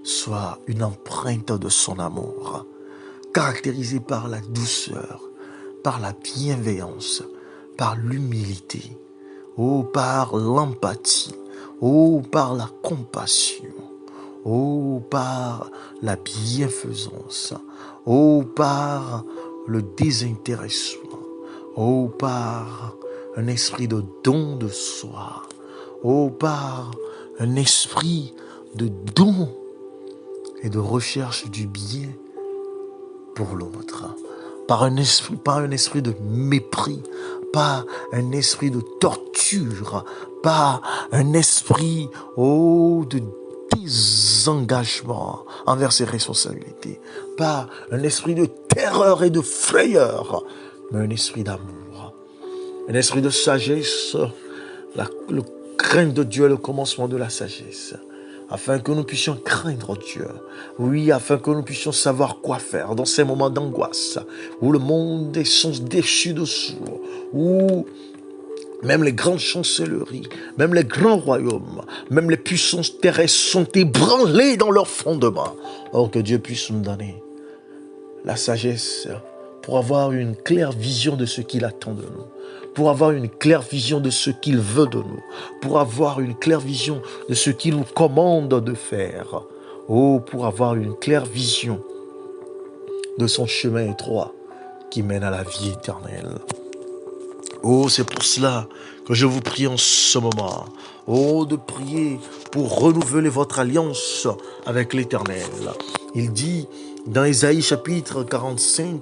soit une empreinte de son amour, caractérisée par la douceur, par la bienveillance, par l'humilité. oh par l'empathie, oh par la compassion, oh par la bienfaisance, oh par le désintéressement, oh par un esprit de don de soi, oh par un esprit de don et de recherche du bien pour l'autre, pas un esprit de mépris, pas un esprit de torture, pas un esprit de désengagement envers ses responsabilités, pas un esprit de terreur et de frayeur, mais un esprit d'amour, un esprit de sagesse. Le crainte de Dieu est le commencement de la sagesse, afin que nous puissions craindre Dieu. Oui, afin que nous puissions savoir quoi faire dans ces moments d'angoisse, où le monde est sans déchu dessous, où même les grandes chancelleries, même les grands royaumes, même les puissances terrestres sont ébranlées dans leurs fondements. Or, que Dieu puisse nous donner la sagesse pour avoir une claire vision de ce qu'il attend de nous, pour avoir une claire vision de ce qu'il veut de nous, pour avoir une claire vision de ce qu'il nous commande de faire. Oh, pour avoir une claire vision de son chemin étroit qui mène à la vie éternelle. Oh, c'est pour cela que je vous prie en ce moment, oh, de prier pour renouveler votre alliance avec l'Éternel. Il dit dans Ésaïe chapitre 45,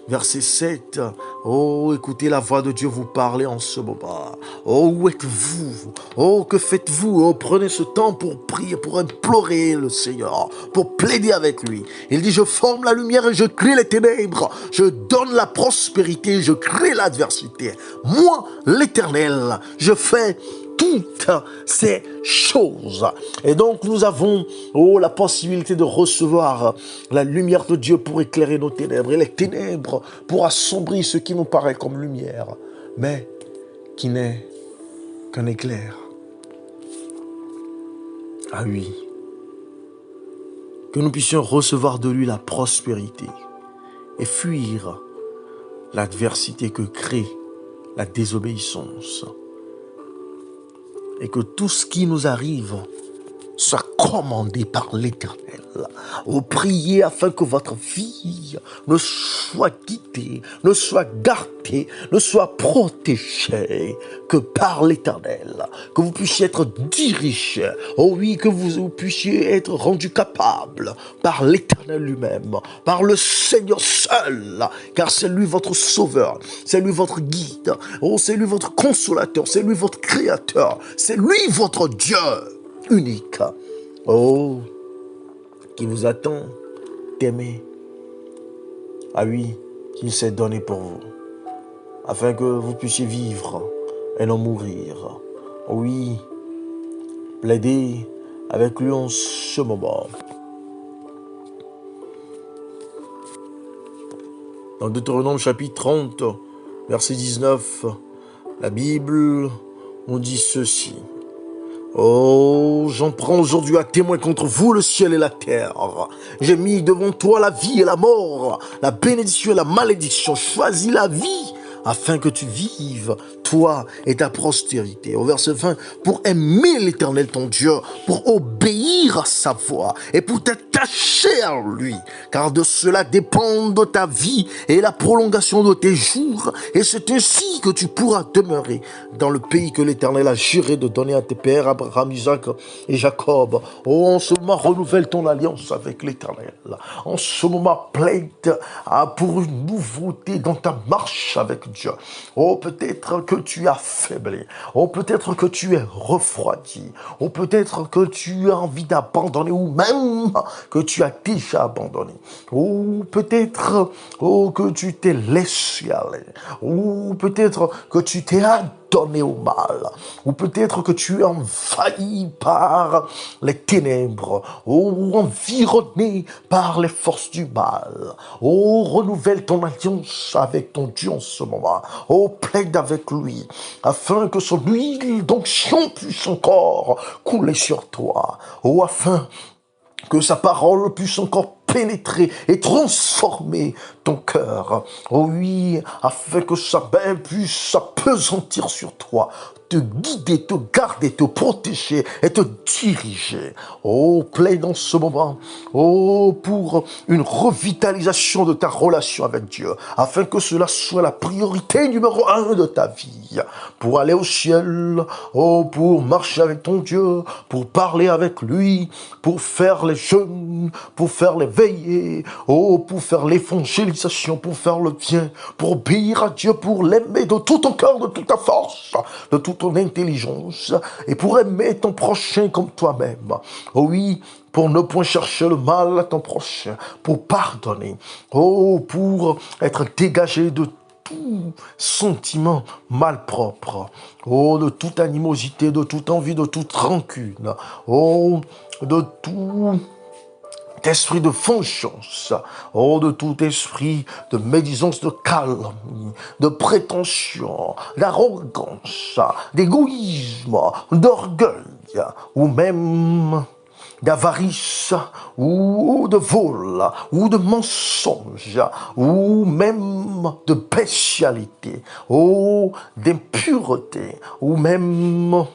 verset 7, oh, écoutez la voix de Dieu vous parler en ce moment. Oh, où êtes-vous? Oh, que faites-vous? Oh, prenez ce temps pour prier, pour implorer le Seigneur, pour plaider avec lui. Il dit, je forme la lumière et je crée les ténèbres. Je donne la prospérité, je crée l'adversité. Moi, l'Éternel, je fais toutes ces choses. Et donc nous avons la possibilité de recevoir la lumière de Dieu pour éclairer nos ténèbres, et les ténèbres pour assombrir ce qui nous paraît comme lumière, mais qui n'est qu'un éclair. Ah oui, que nous puissions recevoir de lui la prospérité et fuir l'adversité que crée la désobéissance. Et que tout ce qui nous arrive soit commandé par l'Éternel. Vous priez afin que votre vie ne soit guidée, ne soit gardée, ne soit protégée que par l'Éternel. Que vous puissiez être dirigé. Oh oui, que vous puissiez être rendu capable par l'Éternel lui-même, par le Seigneur seul, car c'est lui votre sauveur, c'est lui votre guide, oh, c'est lui votre consolateur, c'est lui votre créateur, c'est lui votre Dieu unique. Oh, qui vous attend d'aimer. Ah oui, qu'il s'est donné pour vous, afin que vous puissiez vivre et non mourir. Oui, plaidez avec lui en ce moment. Dans Deutéronome chapitre 30, verset 19, la Bible nous dit ceci. Oh, j'en prends aujourd'hui à témoin contre vous le ciel et la terre. J'ai mis devant toi la vie et la mort, la bénédiction et la malédiction. Choisis la vie afin que tu vives, toi et ta postérité. Au verset 20, pour aimer l'Éternel ton Dieu, pour obéir à sa voix et pour t'attacher à lui, car de cela dépendent ta vie et la prolongation de tes jours, et c'est ainsi que tu pourras demeurer dans le pays que l'Éternel a juré de donner à tes pères, Abraham, Isaac et Jacob. Oh, en ce moment, renouvelle ton alliance avec l'Éternel. En ce moment, plaide pour une nouveauté dans ta marche avec Dieu. Oh, peut-être que tu as faiblé. Oh, peut-être que tu es refroidi. Oh, peut-être que tu as envie d'abandonner, ou même que tu as déjà abandonné. Oh, peut-être que tu t'es laissé aller. Ou peut-être que tu t'es donné au mal, ou peut-être que tu es envahi par les ténèbres, ou environné par les forces du mal. Oh, renouvelle ton alliance avec ton Dieu en ce moment. Oh, plaide avec lui, afin que son huile d'onction puisse encore couler sur toi. Oh, afin que sa parole puisse encore pénétrer et transformer ton cœur. Oh oui, afin que sa main puisse s'appesantir sur toi, te guider, te garder, te protéger et te diriger. Oh, plaide dans ce moment, oh, pour une revitalisation de ta relation avec Dieu, afin que cela soit la priorité numéro 1 de ta vie, pour aller au ciel, oh, pour marcher avec ton Dieu, pour parler avec lui, pour faire les jeûnes, pour faire les veillées, oh, pour faire l'évangélisation, pour faire le bien, pour obéir à Dieu, pour l'aimer de tout ton cœur, de toute ta force, de toute ton intelligence, et pour aimer ton prochain comme toi-même. Oh oui, pour ne point chercher le mal à ton prochain, pour pardonner, oh, pour être dégagé de tout sentiment malpropre, oh, de toute animosité, de toute envie, de toute rancune, oh, de tout esprit de vengeance, oh, de tout esprit de médisance, de calomnie, de prétention, d'arrogance, d'égoïsme, d'orgueil, ou même d'avarice, ou de vol, ou de mensonge, ou même de bestialité, ou d'impureté, ou même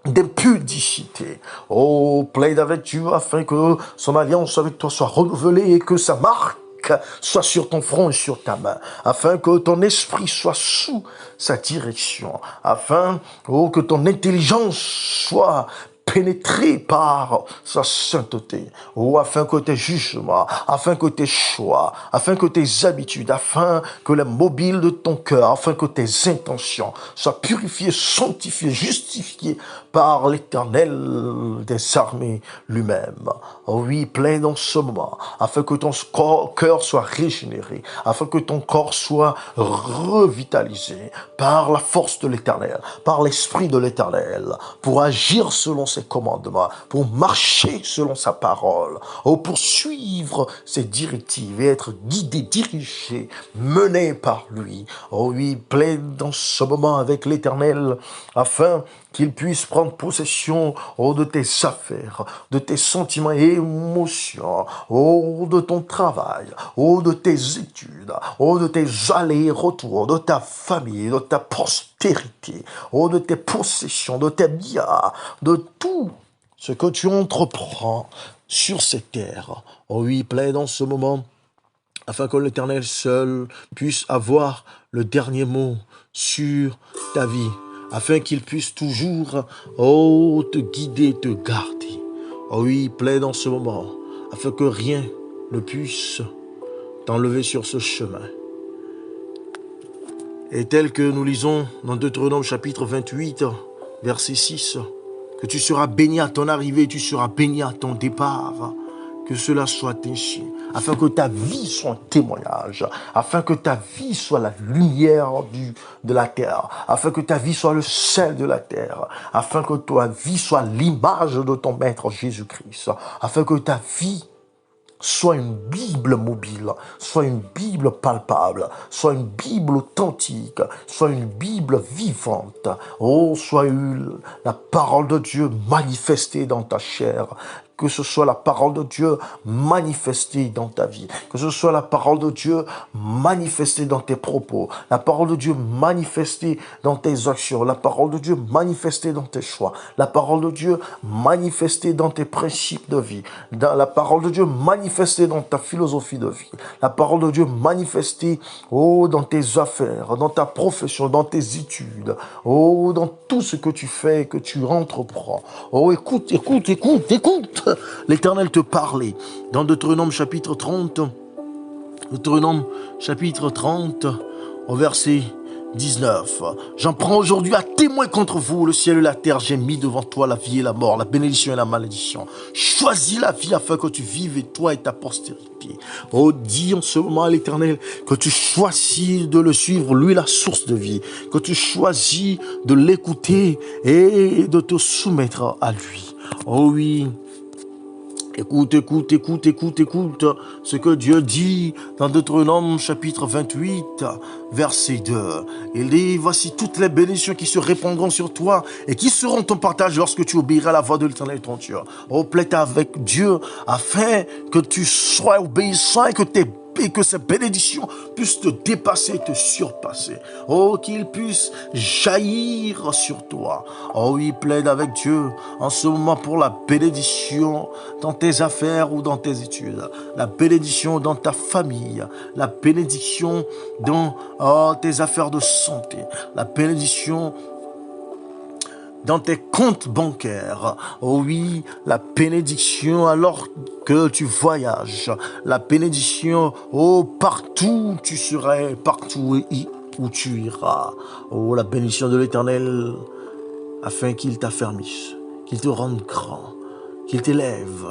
d'impudicité. Oh, plaide avec Dieu afin que son alliance avec toi soit renouvelée et que sa marque soit sur ton front et sur ta main, afin que ton esprit soit sous sa direction, afin, oh, que ton intelligence soit pénétré par sa sainteté, ou afin que tes jugements, afin que tes choix, afin que tes habitudes, afin que les mobiles de ton cœur, afin que tes intentions soient purifiées, sanctifiées, justifiées par l'Éternel des armées lui-même. Oh oui, plein dans ce moment, afin que ton cœur soit régénéré, afin que ton corps soit revitalisé par la force de l'Éternel, par l'Esprit de l'Éternel, pour agir selon ses commandements, pour marcher selon sa parole, pour suivre ses directives et être guidé, dirigé, mené par lui. Oh oui, plaide dans ce moment avec l'Éternel, afin qu'il puisse prendre possession, oh, de tes affaires, de tes sentiments et émotions, oh, de ton travail, oh, de tes études, oh, de tes allers et retours, de ta famille, de ta postérité, oh, de tes possessions, de tes biens, de tout ce que tu entreprends sur ces terres. Oh oui, plaide en ce moment, afin que l'Éternel seul puisse avoir le dernier mot sur ta vie, afin qu'il puisse toujours, oh, te guider, te garder. Oh oui, plaide en ce moment, afin que rien ne puisse t'enlever sur ce chemin. Et tel que nous lisons dans Deutéronome chapitre 28, verset 6, que tu seras béni à ton arrivée, tu seras béni à ton départ. Que cela soit ainsi, afin que ta vie soit un témoignage, afin que ta vie soit la lumière de la terre, afin que ta vie soit le sel de la terre, afin que ta vie soit l'image de ton Maître Jésus-Christ, afin que ta vie soit une Bible mobile, soit une Bible palpable, soit une Bible authentique, soit une Bible vivante. Oh, soit la parole de Dieu manifestée dans ta chair. Que ce soit la parole de Dieu manifestée dans ta vie. Que ce soit la parole de Dieu manifestée dans tes propos. La parole de Dieu manifestée dans tes actions. La parole de Dieu manifestée dans tes choix. La parole de Dieu manifestée dans tes principes de vie. La parole de Dieu manifestée dans ta philosophie de vie. La parole de Dieu manifestée, oh, dans tes affaires, dans ta profession, dans tes études. Oh, dans tout ce que tu fais, que tu entreprends. Oh, écoute. L'Éternel te parlait dans Deutéronome chapitre 30, au verset 19. J'en prends aujourd'hui à témoin contre vous, le ciel et la terre. J'ai mis devant toi la vie et la mort, la bénédiction et la malédiction. Choisis la vie afin que tu vives, et toi et ta postérité. Oh, dis en ce moment à l'Éternel que tu choisis de le suivre, lui la source de vie, que tu choisis de l'écouter et de te soumettre à lui. Oh oui. Écoute ce que Dieu dit dans Deutéronome chapitre 28, verset 2. Il dit, voici toutes les bénédictions qui se répandront sur toi et qui seront ton partage lorsque tu obéiras à la voix de l'Éternel ton Dieu. Oh, plaide avec Dieu afin que tu sois obéissant et que tes et que ces bénédictions puissent te dépasser et te surpasser. Oh, qu'ils puissent jaillir sur toi. Oh oui, plaide avec Dieu en ce moment pour la bénédiction dans tes affaires ou dans tes études, la bénédiction dans ta famille, la bénédiction dans tes affaires de santé, la bénédiction dans tes comptes bancaires. Oh oui, la bénédiction alors que tu voyages, la bénédiction, partout où tu serais, partout où tu iras. Oh, la bénédiction de l'Éternel, afin qu'il t'affermisse, qu'il te rende grand, qu'il t'élève,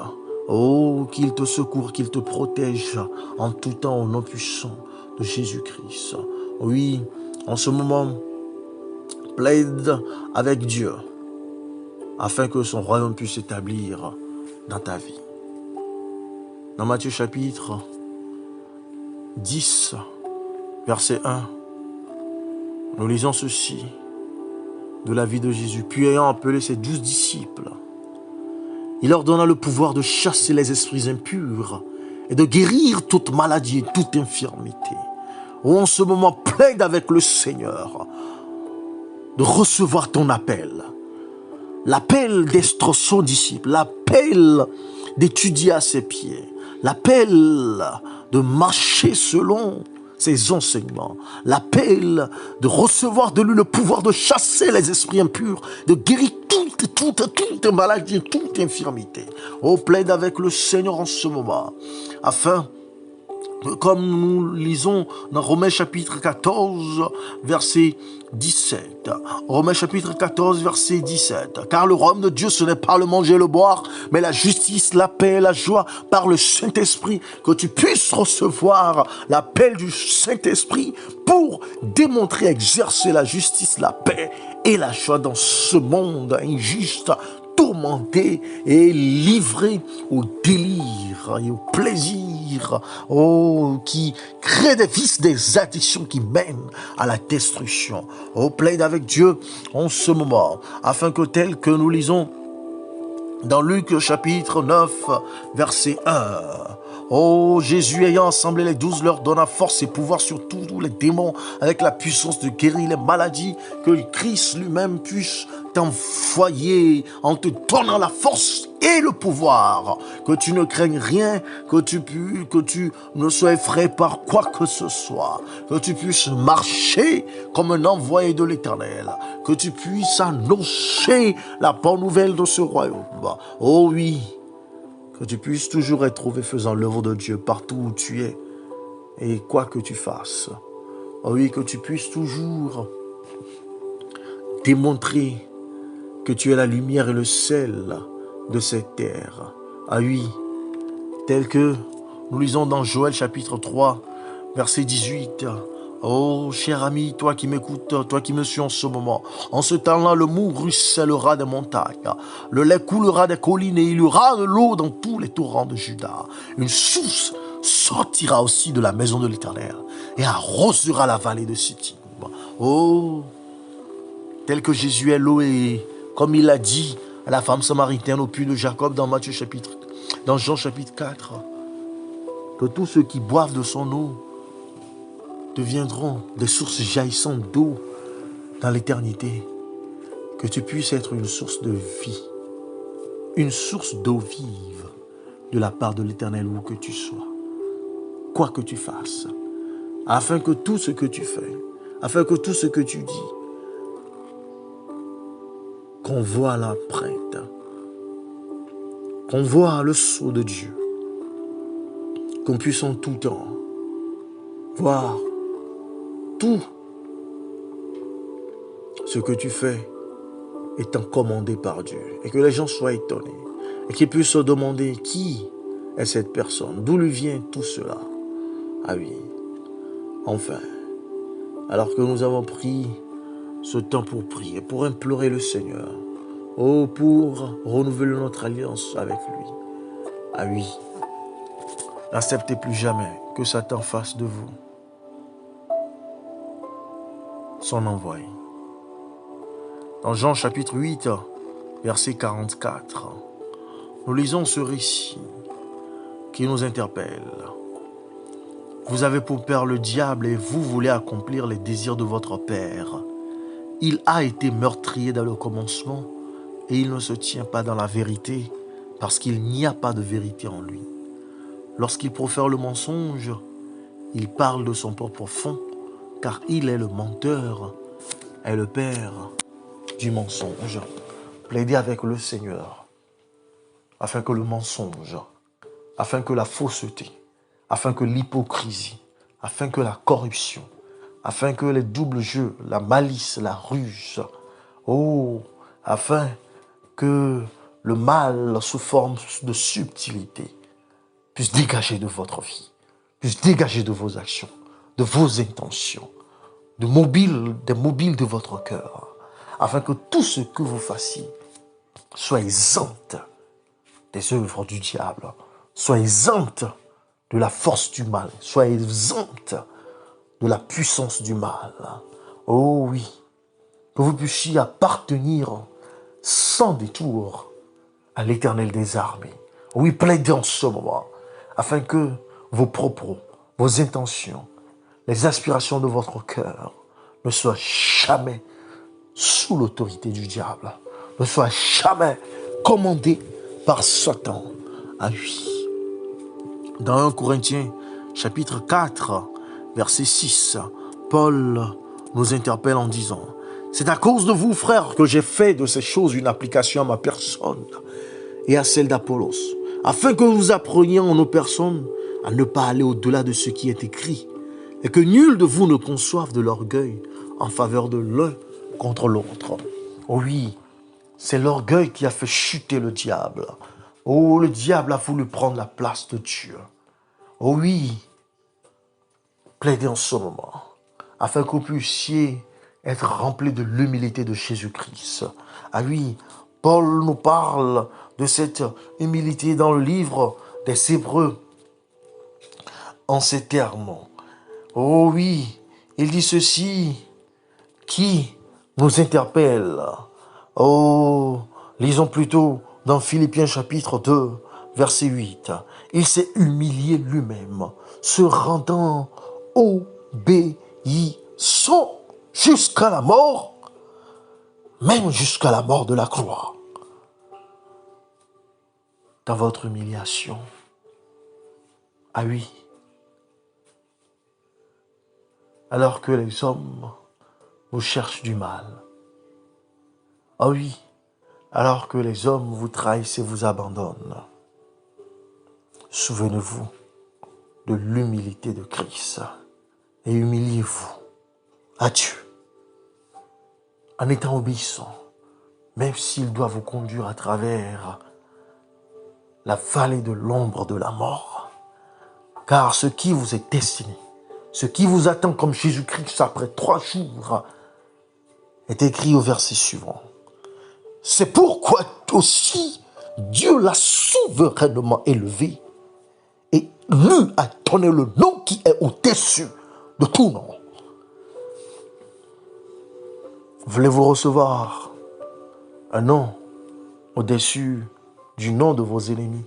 qu'il te secourt, qu'il te protège en tout temps au nom puissant de Jésus-Christ. Oui, en ce moment, plaide avec Dieu afin que son royaume puisse s'établir dans ta vie. Dans Matthieu chapitre 10, verset 1, nous lisons ceci de la vie de Jésus. Puis ayant appelé ses 12 disciples, il leur donna le pouvoir de chasser les esprits impurs et de guérir toute maladie et toute infirmité. En ce moment, plaide avec le Seigneur de recevoir ton appel. L'appel d'être son disciple, l'appel d'étudier à ses pieds, l'appel de marcher selon ses enseignements, l'appel de recevoir de lui le pouvoir de chasser les esprits impurs, de guérir toute maladie, toute infirmité. Plaide avec le Seigneur en ce moment, afin, comme nous lisons dans Romains chapitre 14, verset 17. Romains chapitre 14, verset 17. Car le royaume de Dieu, ce n'est pas le manger et le boire, mais la justice, la paix et la joie par le Saint-Esprit. Que tu puisses recevoir l'appel du Saint-Esprit pour démontrer, exercer la justice, la paix et la joie dans ce monde injuste, tourmenté et livré au délire et au plaisir, qui crée des vices, des addictions qui mènent à la destruction. Plaide avec Dieu en ce moment, afin que tel que nous lisons dans Luc chapitre 9, verset 1, Jésus ayant assemblé les 12 leur donna force et pouvoir sur tous les démons avec la puissance de guérir les maladies, que le Christ lui-même puisse t'envoyer en te donnant la force et le pouvoir, que tu ne craignes rien, que tu ne sois effrayé par quoi que ce soit, que tu puisses marcher comme un envoyé de l'Éternel, que tu puisses annoncer la bonne nouvelle de ce royaume. Oh oui, que tu puisses toujours être trouvé faisant l'œuvre de Dieu partout où tu es et quoi que tu fasses. Oh oui, que tu puisses toujours démontrer que tu es la lumière et le sel de cette terre. Ah oui, tel que nous lisons dans Joël chapitre 3, verset 18. Oh, cher ami, toi qui m'écoutes, toi qui me suis en ce moment, en ce temps-là, le mou ruissellera des montagnes, le lait coulera des collines et il y aura de l'eau dans tous les torrents de Juda. Une source sortira aussi de la maison de l'Éternel et arrosera la vallée de Sittim. Oh, tel que Jésus est l'eau et comme il a dit à la femme samaritaine au puits de Jacob dans Jean chapitre 4, que tous ceux qui boivent de son eau deviendront des sources jaillissantes d'eau dans l'éternité. Que tu puisses être une source de vie, une source d'eau vive de la part de l'Éternel où que tu sois, quoi que tu fasses, afin que tout ce que tu fais, afin que tout ce que tu dis, qu'on voit l'empreinte, qu'on voit le sceau de Dieu, qu'on puisse en tout temps voir tout ce que tu fais étant commandé par Dieu et que les gens soient étonnés et qu'ils puissent se demander qui est cette personne, d'où lui vient tout cela. Ah oui, enfin, alors que nous avons pris ce temps pour prier, pour implorer le Seigneur, pour renouveler notre alliance avec lui. Ah oui, n'acceptez plus jamais que Satan fasse de vous son envoyé. Dans Jean chapitre 8, verset 44, nous lisons ce récit qui nous interpelle. Vous avez pour père le diable et vous voulez accomplir les désirs de votre père. Il a été meurtrier dans le commencement et il ne se tient pas dans la vérité parce qu'il n'y a pas de vérité en lui. Lorsqu'il profère le mensonge, il parle de son propre fond car il est le menteur et le père du mensonge. Plaidez avec le Seigneur afin que le mensonge, afin que la fausseté, afin que l'hypocrisie, afin que la corruption, afin que les doubles jeux, la malice, la ruse, afin que le mal sous forme de subtilité puisse dégager de votre vie, puisse dégager de vos actions, de vos intentions, des mobiles de votre cœur, afin que tout ce que vous fassiez soit exempt des œuvres du diable, soit exempt de la force du mal, soit exempt de la puissance du mal. Oh oui, que vous puissiez appartenir sans détour à l'Éternel des armées. Oui, plaidez en ce moment, afin que vos propos, vos intentions, les aspirations de votre cœur ne soient jamais sous l'autorité du diable, ne soient jamais commandées par Satan. Ah oui. Dans 1 Corinthiens, chapitre 4, verset 6, Paul nous interpelle en disant « C'est à cause de vous, frères, que j'ai fait de ces choses une application à ma personne et à celle d'Apollos, afin que vous appreniez en nos personnes à ne pas aller au-delà de ce qui est écrit, et que nul de vous ne conçoive de l'orgueil en faveur de l'un contre l'autre. » Oh oui, c'est l'orgueil qui a fait chuter le diable. Oh, le diable a voulu prendre la place de Dieu. Oh oui, plaidez en ce moment, afin que vous puissiez être remplis de l'humilité de Jésus-Christ. Ah oui, Paul nous parle de cette humilité dans le livre des Hébreux en ces termes. Oh oui, il dit ceci qui nous interpelle. Oh, lisons plutôt dans Philippiens chapitre 2, verset 8. Il s'est humilié lui-même, se rendant obéissant jusqu'à la mort, même jusqu'à la mort de la croix. Dans votre humiliation, ah oui, alors que les hommes vous cherchent du mal, ah oui, alors que les hommes vous trahissent et vous abandonnent, souvenez-vous de l'humilité de Christ et humiliez-vous à Dieu en étant obéissant, même s'il doit vous conduire à travers la vallée de l'ombre de la mort. Car ce qui vous est destiné, ce qui vous attend comme Jésus-Christ après 3 jours, est écrit au verset suivant. C'est pourquoi aussi Dieu l'a souverainement élevé et lui a donné le nom qui est au-dessus de tout nom. Voulez-vous recevoir un nom au-dessus du nom de vos ennemis,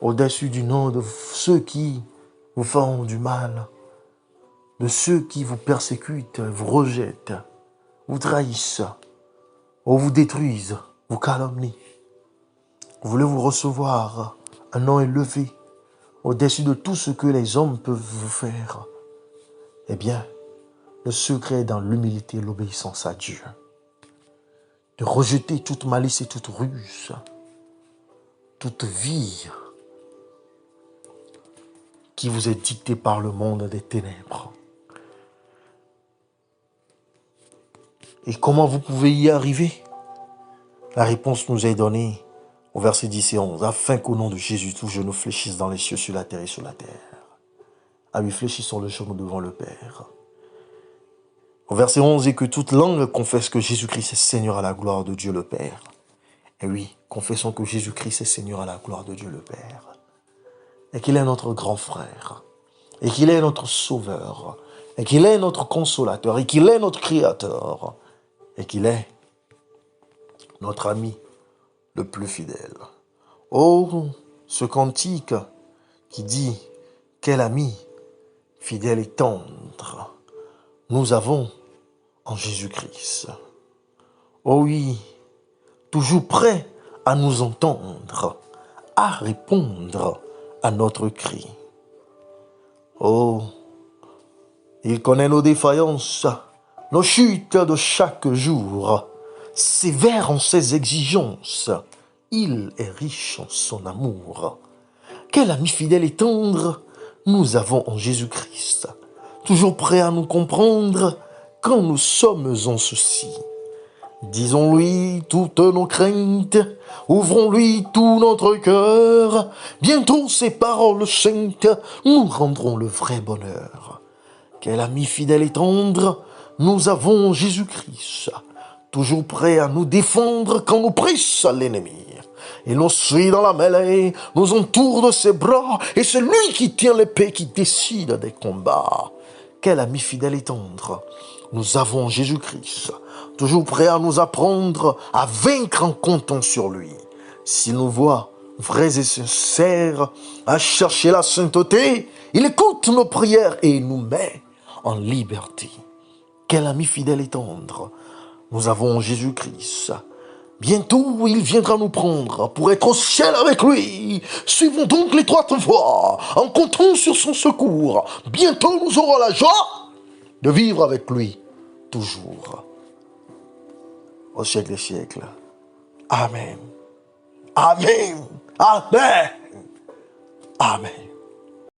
au-dessus du nom de ceux qui vous font du mal, de ceux qui vous persécutent, vous rejettent, vous trahissent, ou vous détruisent, vous calomnient? Voulez-vous recevoir un nom élevé au-dessus de tout ce que les hommes peuvent vous faire? Eh bien, le secret est dans l'humilité et l'obéissance à Dieu. De rejeter toute malice et toute ruse, toute vie qui vous est dictée par le monde des ténèbres. Et comment vous pouvez y arriver? La réponse nous est donnée au verset 10 et 11. Afin qu'au nom de Jésus, tout genou fléchisse dans les cieux, sur la terre et sur la terre. À lui fléchissons le genou devant le Père. Au verset 11, et que toute langue confesse que Jésus-Christ est Seigneur à la gloire de Dieu le Père. Et oui, confessons que Jésus-Christ est Seigneur à la gloire de Dieu le Père. Et qu'il est notre grand frère. Et qu'il est notre sauveur. Et qu'il est notre consolateur. Et qu'il est notre créateur. Et qu'il est notre ami le plus fidèle. Oh, ce cantique qui dit « Quel ami fidèle et tendre, nous avons en Jésus-Christ. Oh oui, toujours prêt à nous entendre, à répondre à notre cri. Oh, il connaît nos défaillances, nos chutes de chaque jour, sévère en ses exigences. Il est riche en son amour. Quel ami fidèle et tendre nous avons en Jésus-Christ, toujours prêt à nous comprendre quand nous sommes en souci. Disons-lui toutes nos craintes, ouvrons-lui tout notre cœur. Bientôt ces paroles saintes nous rendront le vrai bonheur. Quel ami fidèle et tendre nous avons en Jésus-Christ, toujours prêt à nous défendre quand nous presse l'ennemi. Il nous suit dans la mêlée, nous entoure de ses bras, et c'est lui qui tient l'épée, qui décide des combats. Quel ami fidèle et tendre nous avons en Jésus-Christ, toujours prêt à nous apprendre à vaincre en comptant sur lui. S'il nous voit vrais et sincères, à chercher la sainteté, il écoute nos prières et nous met en liberté. Quel ami fidèle et tendre nous avons en Jésus-Christ. Bientôt, il viendra nous prendre pour être au ciel avec lui. Suivons donc l'étroite voie, en comptant sur son secours. Bientôt, nous aurons la joie de vivre avec lui, toujours, au siècle des siècles. Amen. Amen. Amen. Amen.